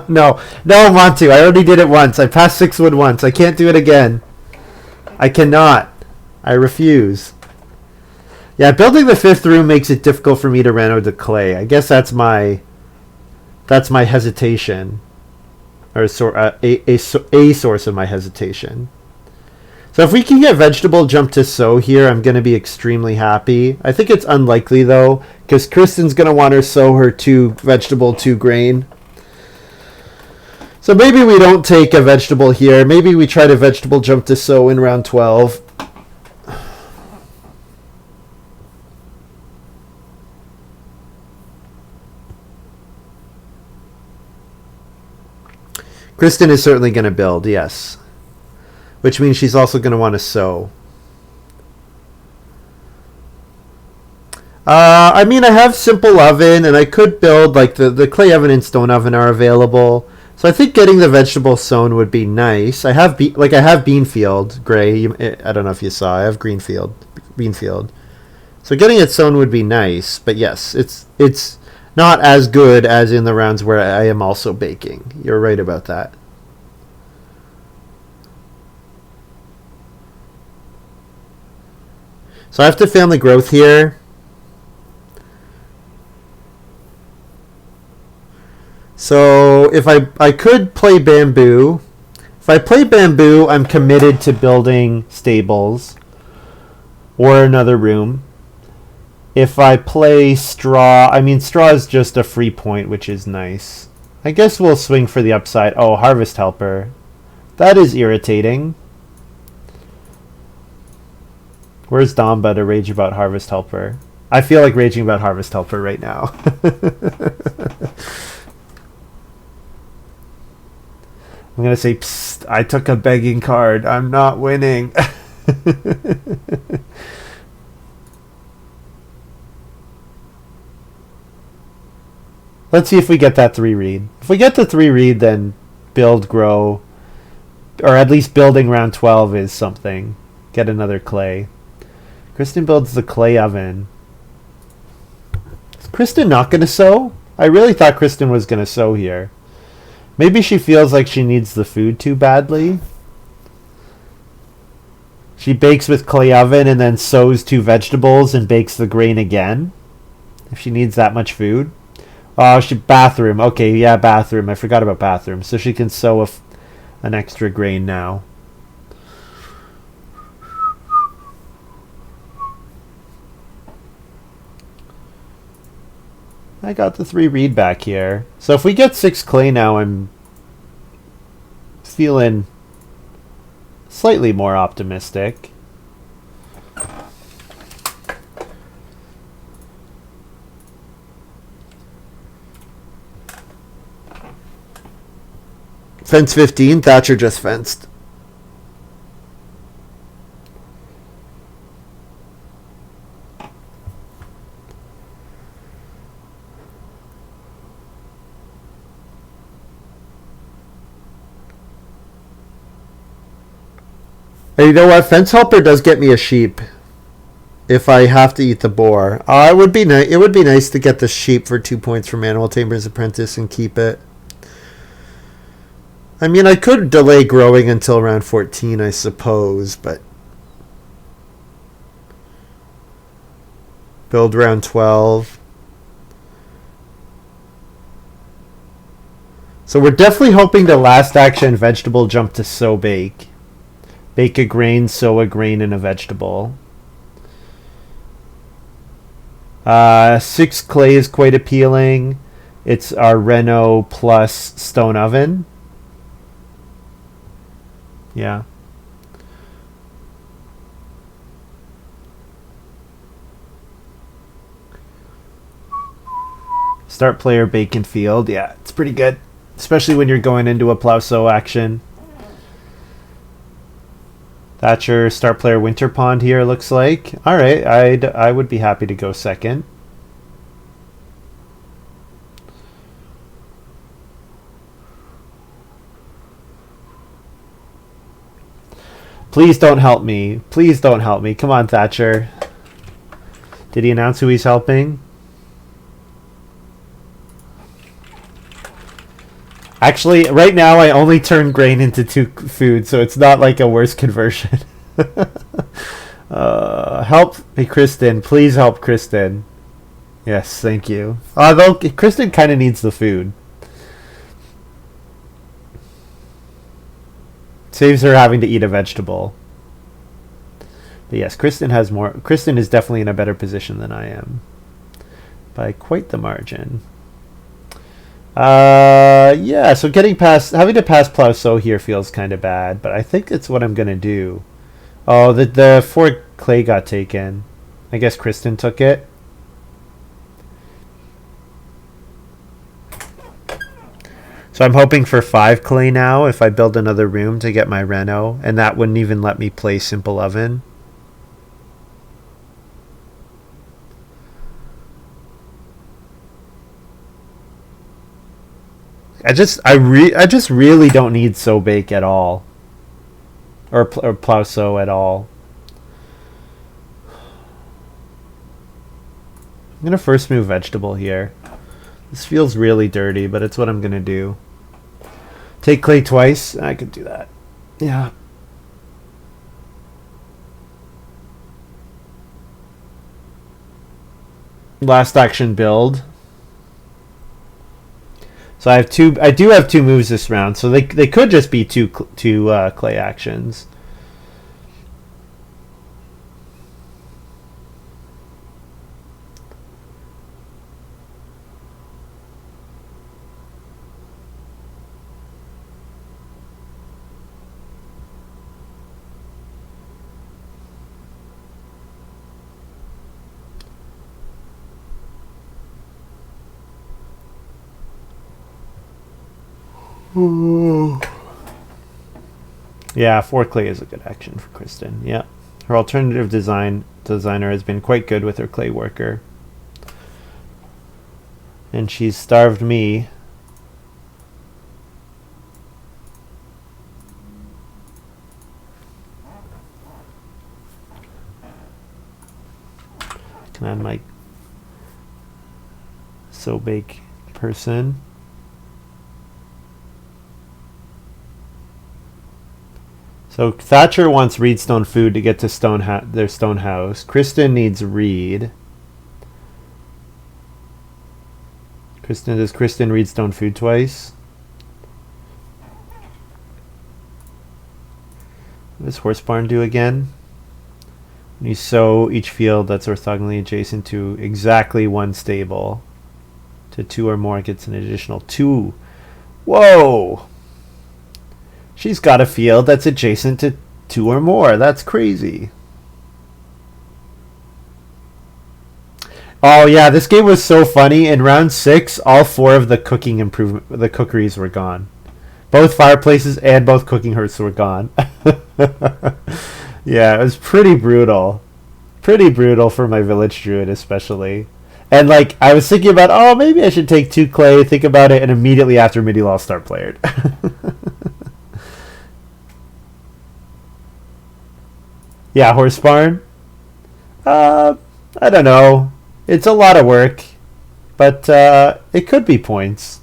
No, I don't want to. I already did it once. I passed 6 wood once. I can't do it again. I cannot. I refuse. Yeah, building the 5th room makes it difficult for me to run out of clay. I guess that's my hesitation, or a source of my hesitation. So if we can get vegetable jump to sow here, I'm going to be extremely happy. I think it's unlikely though, because Kristen's going to want to sow her 2 vegetable, 2 grain. So maybe we don't take a vegetable here. Maybe we try to vegetable jump to sow in round 12. Kristen is certainly going to build, yes. Which means she's also going to want to sow. I mean, I have simple oven, and I could build, like, the clay oven and stone oven are available. So I think getting the vegetable sown would be nice. I have bean field gray. I don't know if you saw. I have bean field. So getting it sown would be nice. But yes, it's not as good as in the rounds where I am also baking. You're right about that. So I have to family growth here. So if I could play bamboo. If I play bamboo, I'm committed to building stables or another room. If I play straw, I mean straw is just a free point, which is nice. I guess we'll swing for the upside. Oh, harvest helper. That is irritating. Where's Damba to rage about harvest helper? I feel like raging about harvest helper right now. I'm going to say, psst, I took a begging card. I'm not winning. Let's see if we get that 3 read. If we get the 3 read, then build, grow, or at least building round 12 is something. Get another clay. Kristen builds the clay oven. Is Kristen not going to sow? I really thought Kristen was going to sow here. Maybe she feels like she needs the food too badly. She bakes with clay oven and then sows 2 vegetables and bakes the grain again. If she needs that much food. Oh, bathroom. Okay, yeah, bathroom. I forgot about bathroom. So she can sow an extra grain now. I got the 3 reed back here. So if we get 6 clay now, I'm feeling slightly more optimistic. Fence 15, Thatcher just fenced. And you know what? Fence helper does get me a sheep if I have to eat the boar. It would be nice. It would be nice to get the sheep for 2 points from Animal Tamer's Apprentice and keep it. I mean, I could delay growing until round 14, I suppose, but build round 12. So we're definitely hoping the last action vegetable jump to sow bake. Bake a grain, sow a grain and a vegetable. 6 clay is quite appealing. It's our Reno plus stone oven. Yeah. Start player bacon field. Yeah, it's pretty good. Especially when you're going into a plow sow action. Thatcher, start player winter pond here looks like. Alright, I would be happy to go second. Please don't help me. Please don't help me. Come on, Thatcher. Did he announce who he's helping? Actually, right now I only turn grain into 2 food, so it's not like a worse conversion. Help me, Kristen. Please help Kristen. Yes, thank you. Although Kristen kind of needs the food. Saves her having to eat a vegetable. But yes, Kristen has more. Kristen is definitely in a better position than I am. By quite the margin. Yeah, so having to pass plow sow here feels kind of bad, but I think it's what I'm going to do. Oh, the 4 clay got taken. I guess Kristen took it. So I'm hoping for 5 clay now if I build another room to get my Reno, and that wouldn't even let me play simple oven. I just really don't need sow bake at all, or plow sow at all. I'm gonna first move vegetable here. This feels really dirty, but it's what I'm gonna do. Take clay twice. I could do that. Yeah. Last action build. So I do have 2 moves this round, so they could just be two clay actions. Yeah, 4 clay is a good action for Kristen. Yeah. Her alternative designer has been quite good with her clay worker. And she's starved me. Can I add my sow bake person? So Thatcher wants reedstone food to get to their stone house. Kristen needs reed. Does Kristen reedstone food twice? What does horse barn do again? When you sow each field that's orthogonally adjacent to exactly 1 stable to 2 or more, it gets an additional 2. Whoa! She's got a field that's adjacent to 2 or more. That's crazy. Oh yeah, this game was so funny. In round 6, all 4 of the cookeries were gone. Both fireplaces and both cooking hearths were gone. Yeah, it was pretty brutal. Pretty brutal for my village druid especially. And like I was thinking about, oh maybe I should take 2 clay, think about it, and immediately after Midilol start played. Yeah, horse barn. I don't know. It's a lot of work, but it could be points.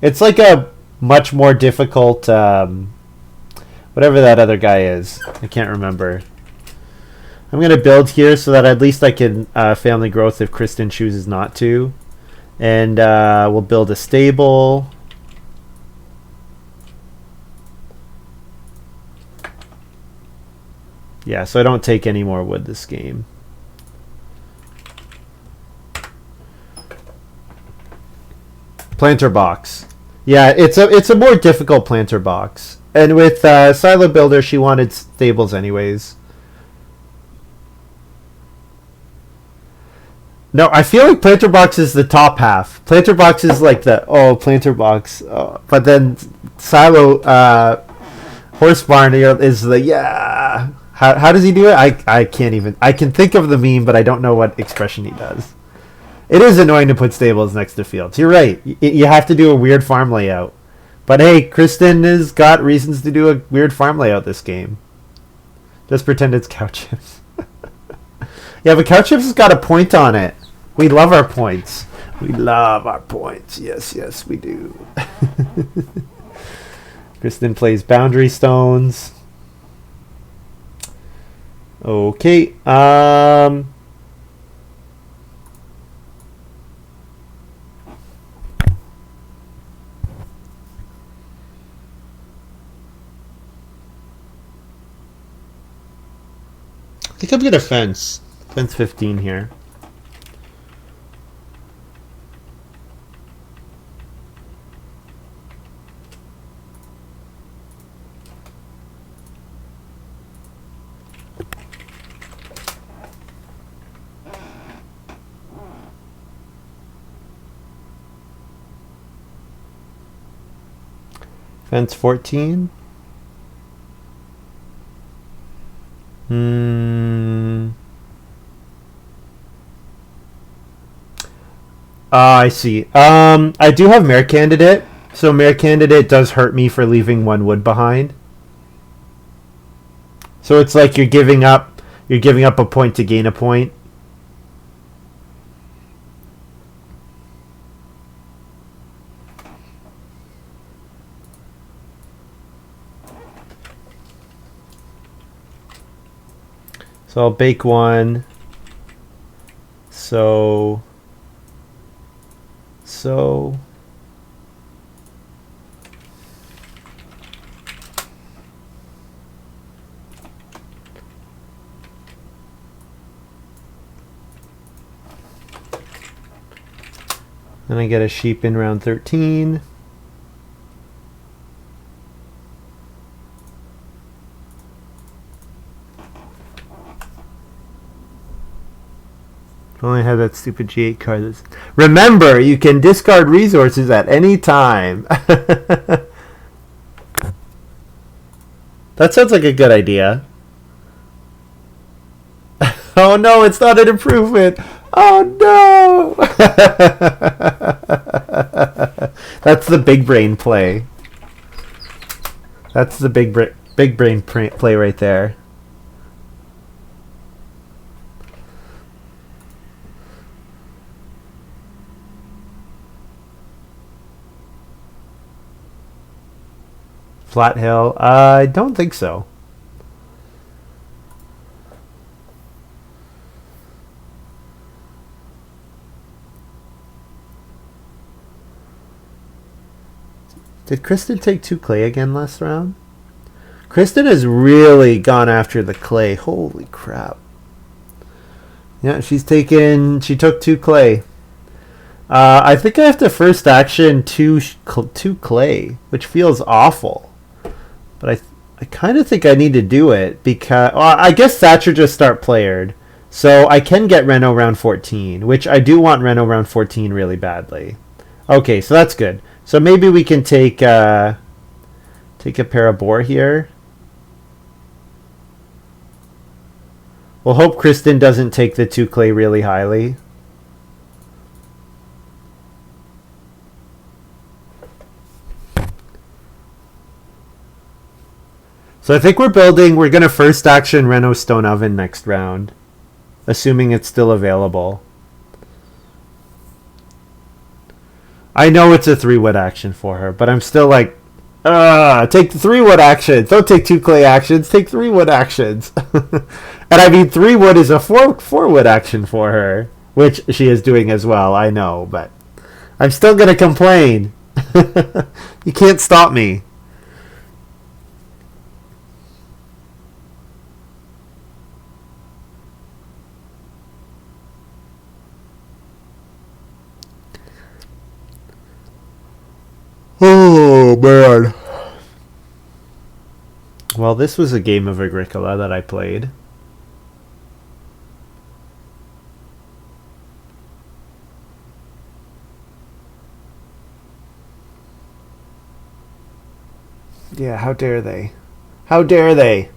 It's like a much more difficult, whatever that other guy is. I can't remember. I'm going to build here so that at least I can family growth if Kristen chooses not to. And we'll build a stable. Yeah, so I don't take any more wood this game. Planter box. Yeah, it's a more difficult planter box. And with Silo Builder, she wanted stables anyways. No, I feel like planter box is the top half. Planter box is like the planter box, but then Silo horse barn is the yeah. How does he do it? I can't even. I can think of the meme, but I don't know what expression he does. It is annoying to put stables next to fields. You're right. You have to do a weird farm layout. But hey, Kristen has got reasons to do a weird farm layout this game. Just pretend it's cow chips. Yeah, but cow chips has got a point on it. We love our points. We love our points. Yes, yes, we do. Kristen plays boundary stones. Okay. I think I'm gonna fence 15 here. Fence 14. I see. I do have Mayor Candidate, so Mayor Candidate does hurt me for leaving one wood behind. So it's like you're giving up a point to gain a point. So I'll bake one. So then I get a sheep in round 13. If only I had that stupid G8 card. Remember, you can discard resources at any time. That sounds like a good idea. Oh no, it's not an improvement. Oh no! That's the big brain play. That's the big brain play right there. Flat hill? I don't think so. Did Kristen take 2 clay again last round? Kristen has really gone after the clay. Holy crap. Yeah, she took 2 clay. I think I have to first action 2 clay, which feels awful. But I kind of think I need to do it because I guess Thatcher just start playered. So I can get Reno round 14, which I do want Reno round 14 really badly. Okay, so that's good. So maybe we can take a pair of boar here. We'll hope Kristen doesn't take the 2 clay really highly. So I think we're going to first action Reno Stone Oven next round, assuming it's still available. I know it's a 3-wood action for her, but I'm still like, take the 3-wood actions. Don't take 2 clay actions, take 3-wood actions. And I mean, 3-wood is a 4-wood action for her, which she is doing as well, I know, but I'm still going to complain. You can't stop me. Oh, man. Well, this was a game of Agricola that I played. Yeah, how dare they? How dare they?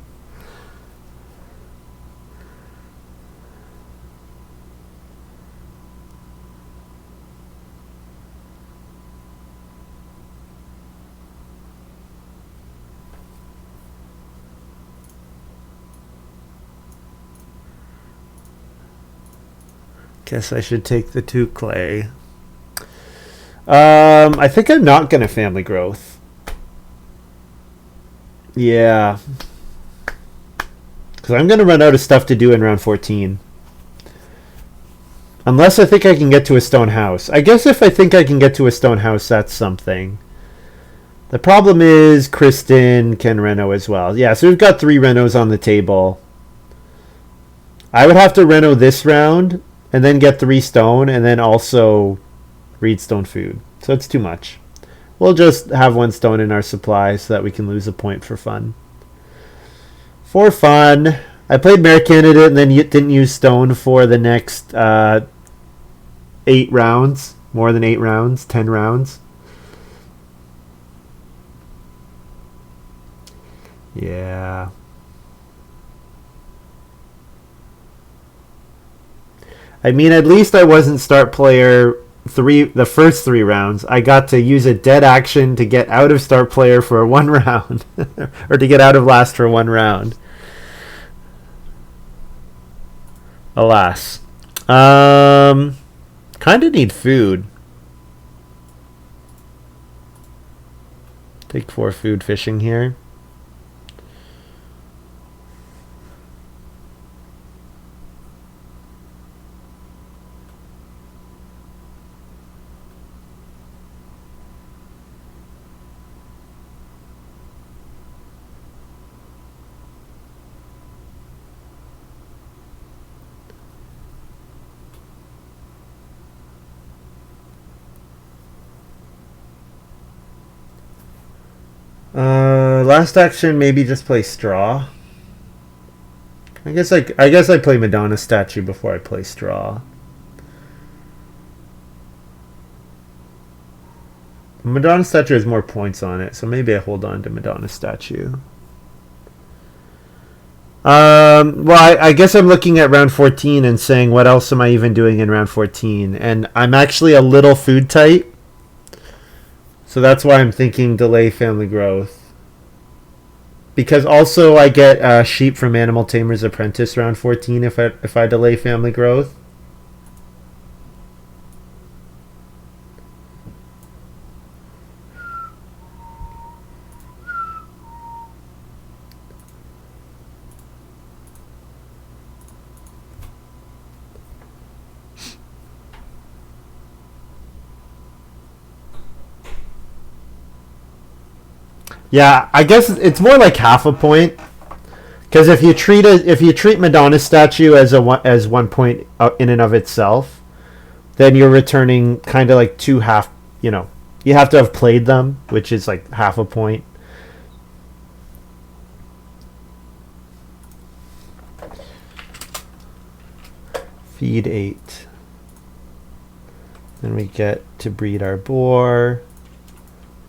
Guess I should take the 2 clay. I think I'm not going to family growth. Yeah. Because I'm going to run out of stuff to do in round 14. Unless I think I can get to a stone house. I guess if I think I can get to a stone house, that's something. The problem is Kristen can reno as well. Yeah, so we've got 3 renos on the table. I would have to reno this round and then get 3 stone and then also read stone food. So it's too much. We'll just have 1 stone in our supply so that we can lose a point for fun. For fun. I played Mayor Candidate and then didn't use stone for the next 8 rounds. More than 8 rounds. 10 rounds. Yeah. I mean, at least I wasn't start player the first 3 rounds. I got to use a dead action to get out of start player for 1 round. Or to get out of last for 1 round. Alas. Kind of need food. Take 4 food fishing here. Last action, maybe just play straw. I guess I play Madonna statue before I play straw. Madonna statue has more points on it, so maybe I hold on to Madonna statue. Well, I guess I'm looking at round 14 and saying, what else am I even doing in round 14? And I'm actually a little food tight. So that's why I'm thinking delay family growth. Because also I get sheep from Animal Tamer's Apprentice round 14 if I delay family growth. Yeah, I guess it's more like half a point. Because if you treat Madonna's statue as 1 point in and of itself, then you're returning kind of like 2 half. You have to have played them, which is like half a point. Feed 8. Then we get to breed our boar.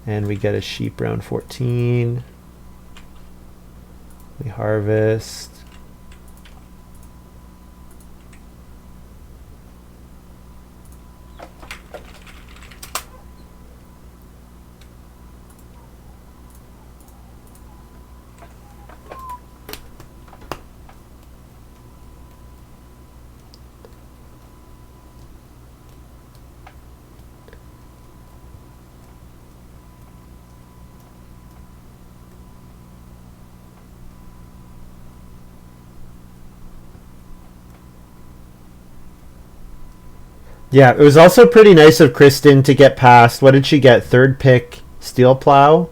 And we get a sheep round 14. We harvest. Yeah, it was also pretty nice of Kristen to get past. What did she get? 3rd pick, steel plow.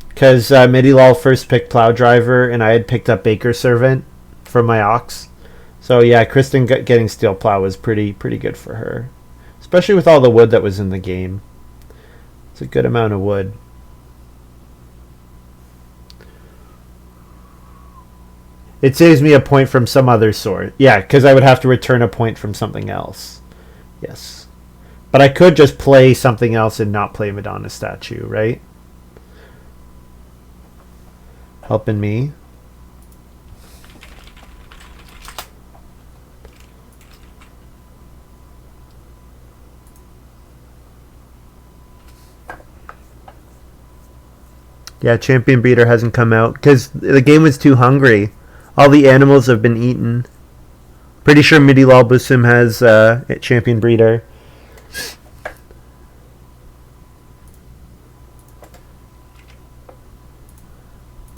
Because Midilol first picked plow driver, and I had picked up baker servant for my ox. So yeah, Kristen getting steel plow was pretty good for her, especially with all the wood that was in the game. It's a good amount of wood. It saves me a point from some other sort. Yeah, because I would have to return a point from something else. Yes. But I could just play something else and not play Madonna statue, right? Helping me. Yeah, Champion Breeder hasn't come out because the game was too hungry. All the animals have been eaten. Pretty sure Midilolbusim has a Champion Breeder.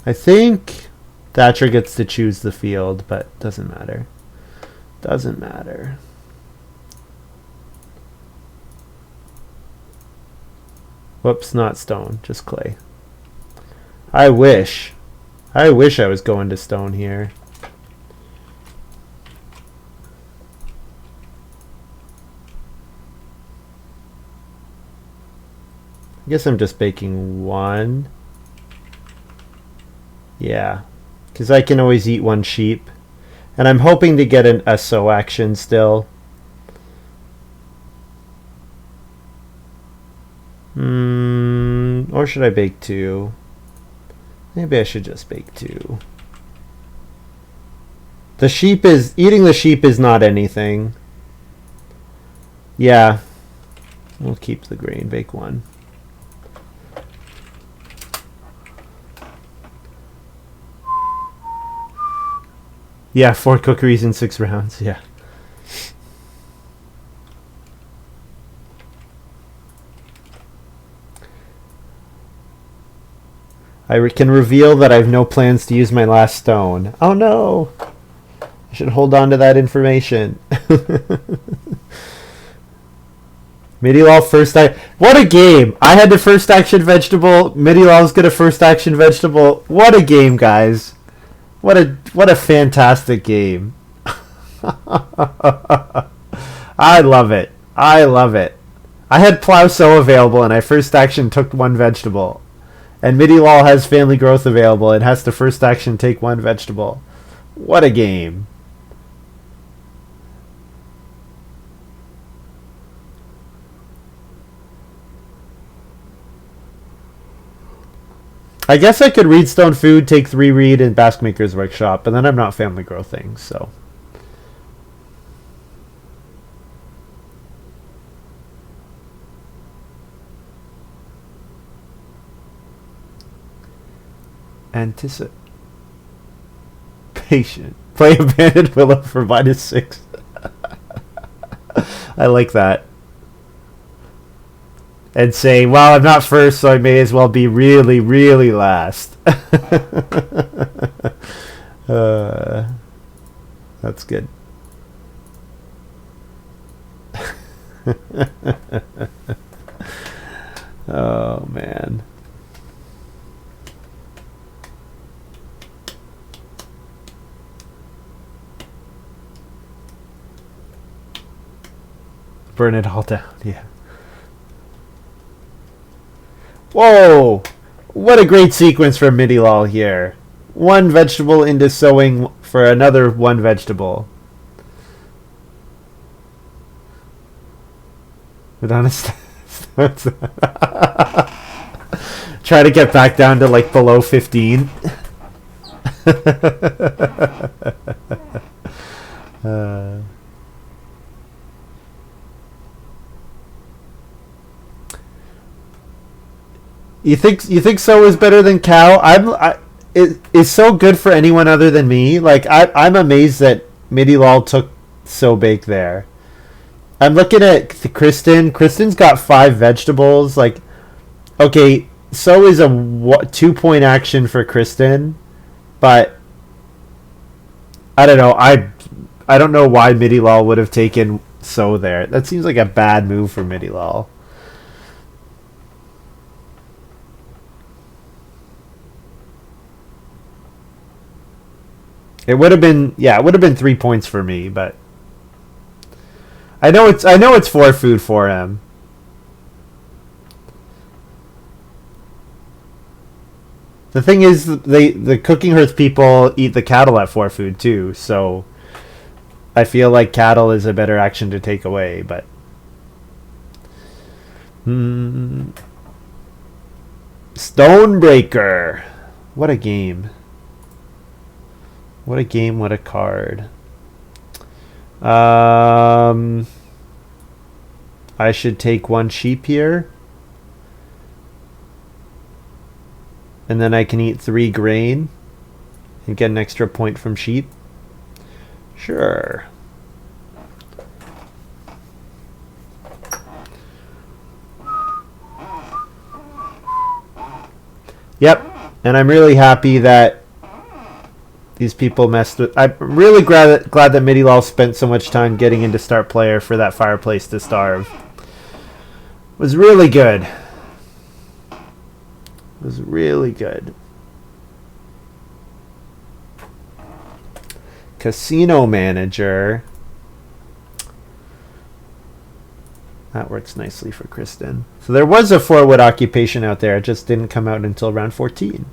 I think Thatcher gets to choose the field, but doesn't matter. Doesn't matter. Whoops, not stone, just clay. I wish I was going to stone here. I guess I'm just baking one. Yeah, because I can always eat one sheep. And I'm hoping to get a sow action still. Or should I bake two? Maybe I should just bake two. Eating the sheep is not anything. Yeah. We'll keep the grain, bake one. Yeah, 4 cookeries in 6 rounds, yeah. I can reveal that I have no plans to use my last stone. Oh no! I should hold on to that information. Midilol first action. What a game! I had the first action vegetable. Midilol's got a first action vegetable. What a game, guys! What a fantastic game. I love it. I love it. I had plow sow available and I first action took 1 vegetable. And Midilol has family growth available and has to first action take 1 vegetable. What a game. I guess I could read Stone Food, take 3 read, and Baskmaker's Workshop, but then I'm not family growthing, so. Anticipation. Play Abandoned Willow for -6. I like that. And saying, well, I'm not first, so I may as well be really, really last. That's good. Oh, man. Burn it all down, yeah. Whoa! What a great sequence from Midilol here. 1 vegetable into sowing for another 1 vegetable. Madonna try to get back down to like below 15. You think so is better than cow? It is so good for anyone other than me. Like I'm amazed that Midilol took so bake there. I'm looking at Kristen. Kristen's got 5 vegetables. Like, okay, so is a 2-point action for Kristen, but I don't know. I don't know why Midilol would have taken so there. That seems like a bad move for Midilol. It would have been, yeah, it would have been 3 points for me, but I know it's 4 food for him. The thing is, the Cooking Hearth people eat the cattle at 4 food too, so I feel like cattle is a better action to take away, but... Stonebreaker. What a game. What a game, what a card. I should take 1 sheep here. And then I can eat 3 grain and get an extra point from sheep. Sure. Yep. And I'm really happy that these people messed with... I'm really glad that Midilol spent so much time getting into start player for that fireplace to starve. It was really good. It was really good. Casino Manager. That works nicely for Kristen. So there was a 4-wood occupation out there. It just didn't come out until round 14.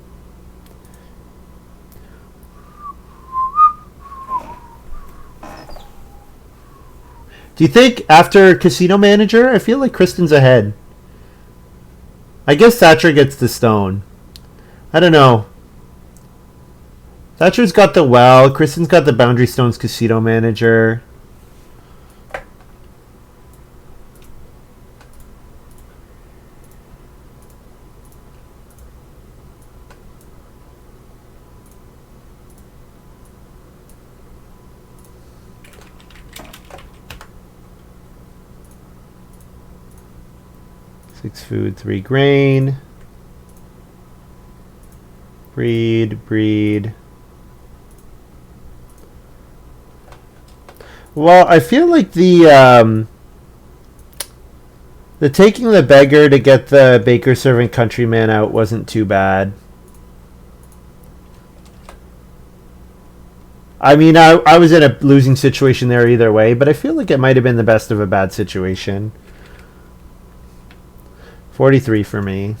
Do you think after Casino Manager, I feel like Kristen's ahead. I guess Thatcher gets the stone. I don't know. Thatcher's got the well. Kristen's got the Boundary Stones Casino Manager. Six food, 3 grain. Breed. Well, I feel like the taking the beggar to get the baker servant countryman out wasn't too bad. I mean, I was in a losing situation there either way, but I feel like it might have been the best of a bad situation. 43 for me.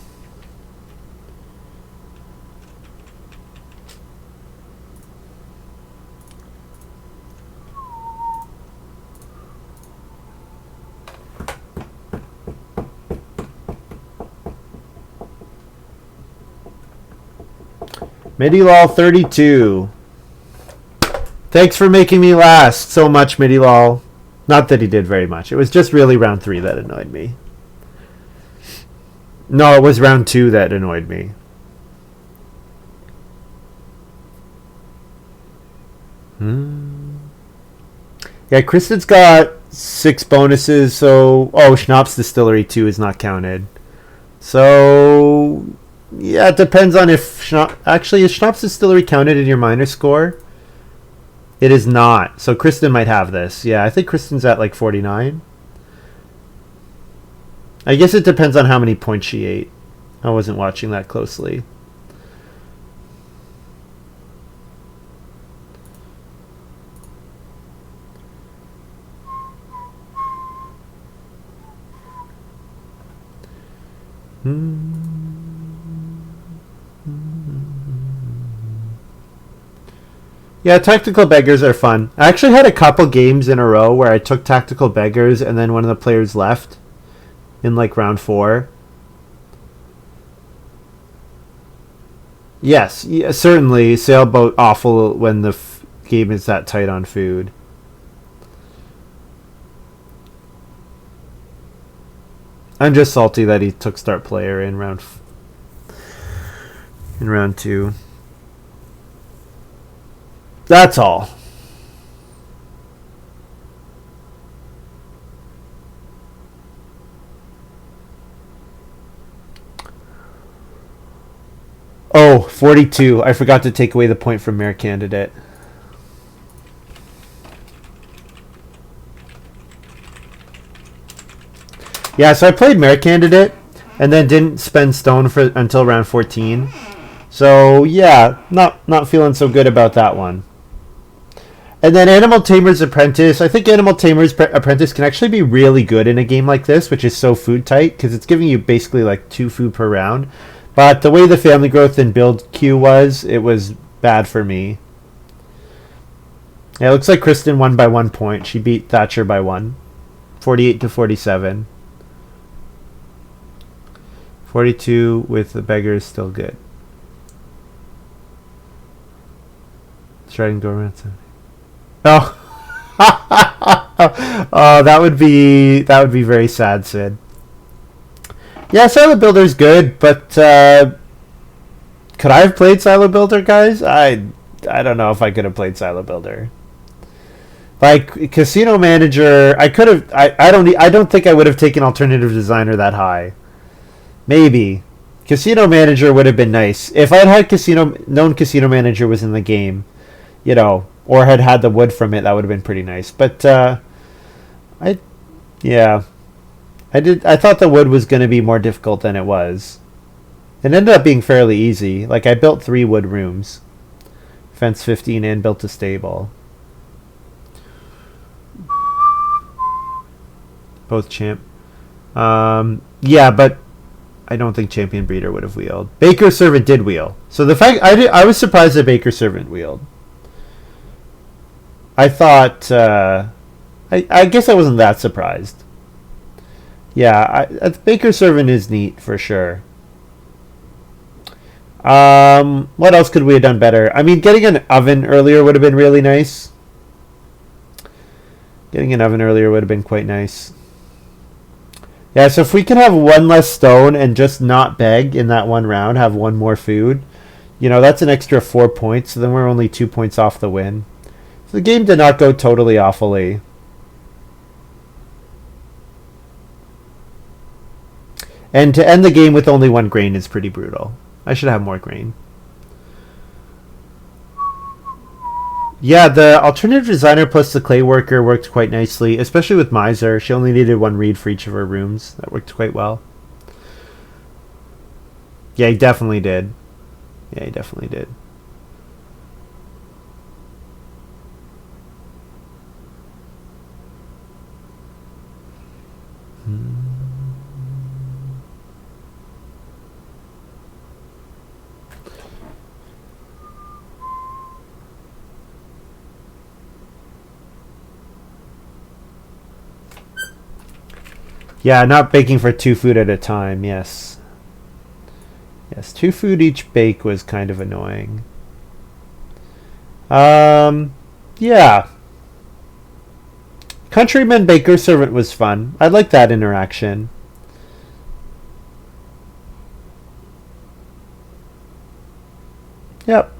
Midilol 32. Thanks for making me last so much, Midilol. Not that he did very much. It was just really round 3 that annoyed me. No, it was round 2 that annoyed me. Yeah, Kristen's got 6 bonuses, so... Oh, Schnapps Distillery 2 is not counted. So... Yeah, it depends on if... Actually, is Schnapps Distillery counted in your minor score? It is not. So Kristen might have this. Yeah, I think Kristen's at like 49. I guess it depends on how many points she ate. I wasn't watching that closely. Yeah, tactical beggars are fun. I actually had a couple games in a row where I took tactical beggars and then one of the players left in like round 4. Yes, yeah, certainly sailboat awful when the game is that tight on food. I'm just salty that he took start player in round 2. That's all. Oh, 42. I forgot to take away the point from Mayor Candidate. Yeah, so I played Mayor Candidate and then didn't spend stone until round 14. So, yeah, not feeling so good about that one. And then Animal Tamer's Apprentice. I think Animal Tamer's Apprentice can actually be really good in a game like this, which is so food tight, because it's giving you basically like 2 food per round. But the way the family growth and build queue was, it was bad for me. Yeah, it looks like Kristen won by 1 point. She beat Thatcher by 1. 48 to 47. 42 with the beggar is still good. Try and go around. Oh. Oh, that would be very sad, Sid. Yeah, Silo Builder's good, but could I have played Silo Builder, guys? I don't know if I could have played Silo Builder. Like Casino Manager, I could have. I don't think I would have taken Alternative Designer that high. Maybe Casino Manager would have been nice if I'd had known Casino Manager was in the game, you know, or had the wood from it. That would have been pretty nice. But I thought the wood was going to be more difficult than it was. It ended up being fairly easy. Like I built 3 wood rooms, fence 15 and built a stable. Both champ. Yeah, but I don't think Champion Breeder would have wheeled. Baker Servant did wheel. So the fact I was surprised that Baker Servant wheeled. I thought I guess I wasn't that surprised. Yeah, Baker Servant is neat for sure. What else could we have done better? I mean, getting an oven earlier would have been really nice. Getting an oven earlier would have been quite nice. Yeah, so if we can have 1 less stone and just not beg in that 1 round, have 1 more food, you know, that's an extra 4 points. So then we're only 2 points off the win. So the game did not go totally awfully. And to end the game with only 1 grain is pretty brutal. I should have more grain. Yeah, the Alternative Designer plus the Clay Worker worked quite nicely, especially with Miser. She only needed 1 reed for each of her rooms. That worked quite well. Yeah, he definitely did. Yeah, he definitely did. Yeah, not baking for 2 food at a time, yes. Yes, 2 food each bake was kind of annoying. Yeah. Countryman Baker Servant was fun. I like that interaction. Yep.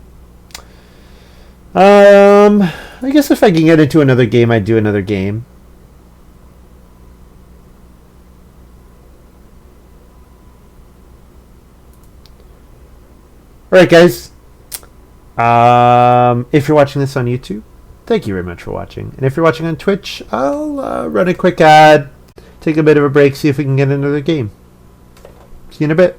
I guess if I can get into another game, I'd do another game. Alright, guys. If you're watching this on YouTube, thank you very much for watching. And if you're watching on Twitch, I'll run a quick ad, take a bit of a break, see if we can get another game. See you in a bit.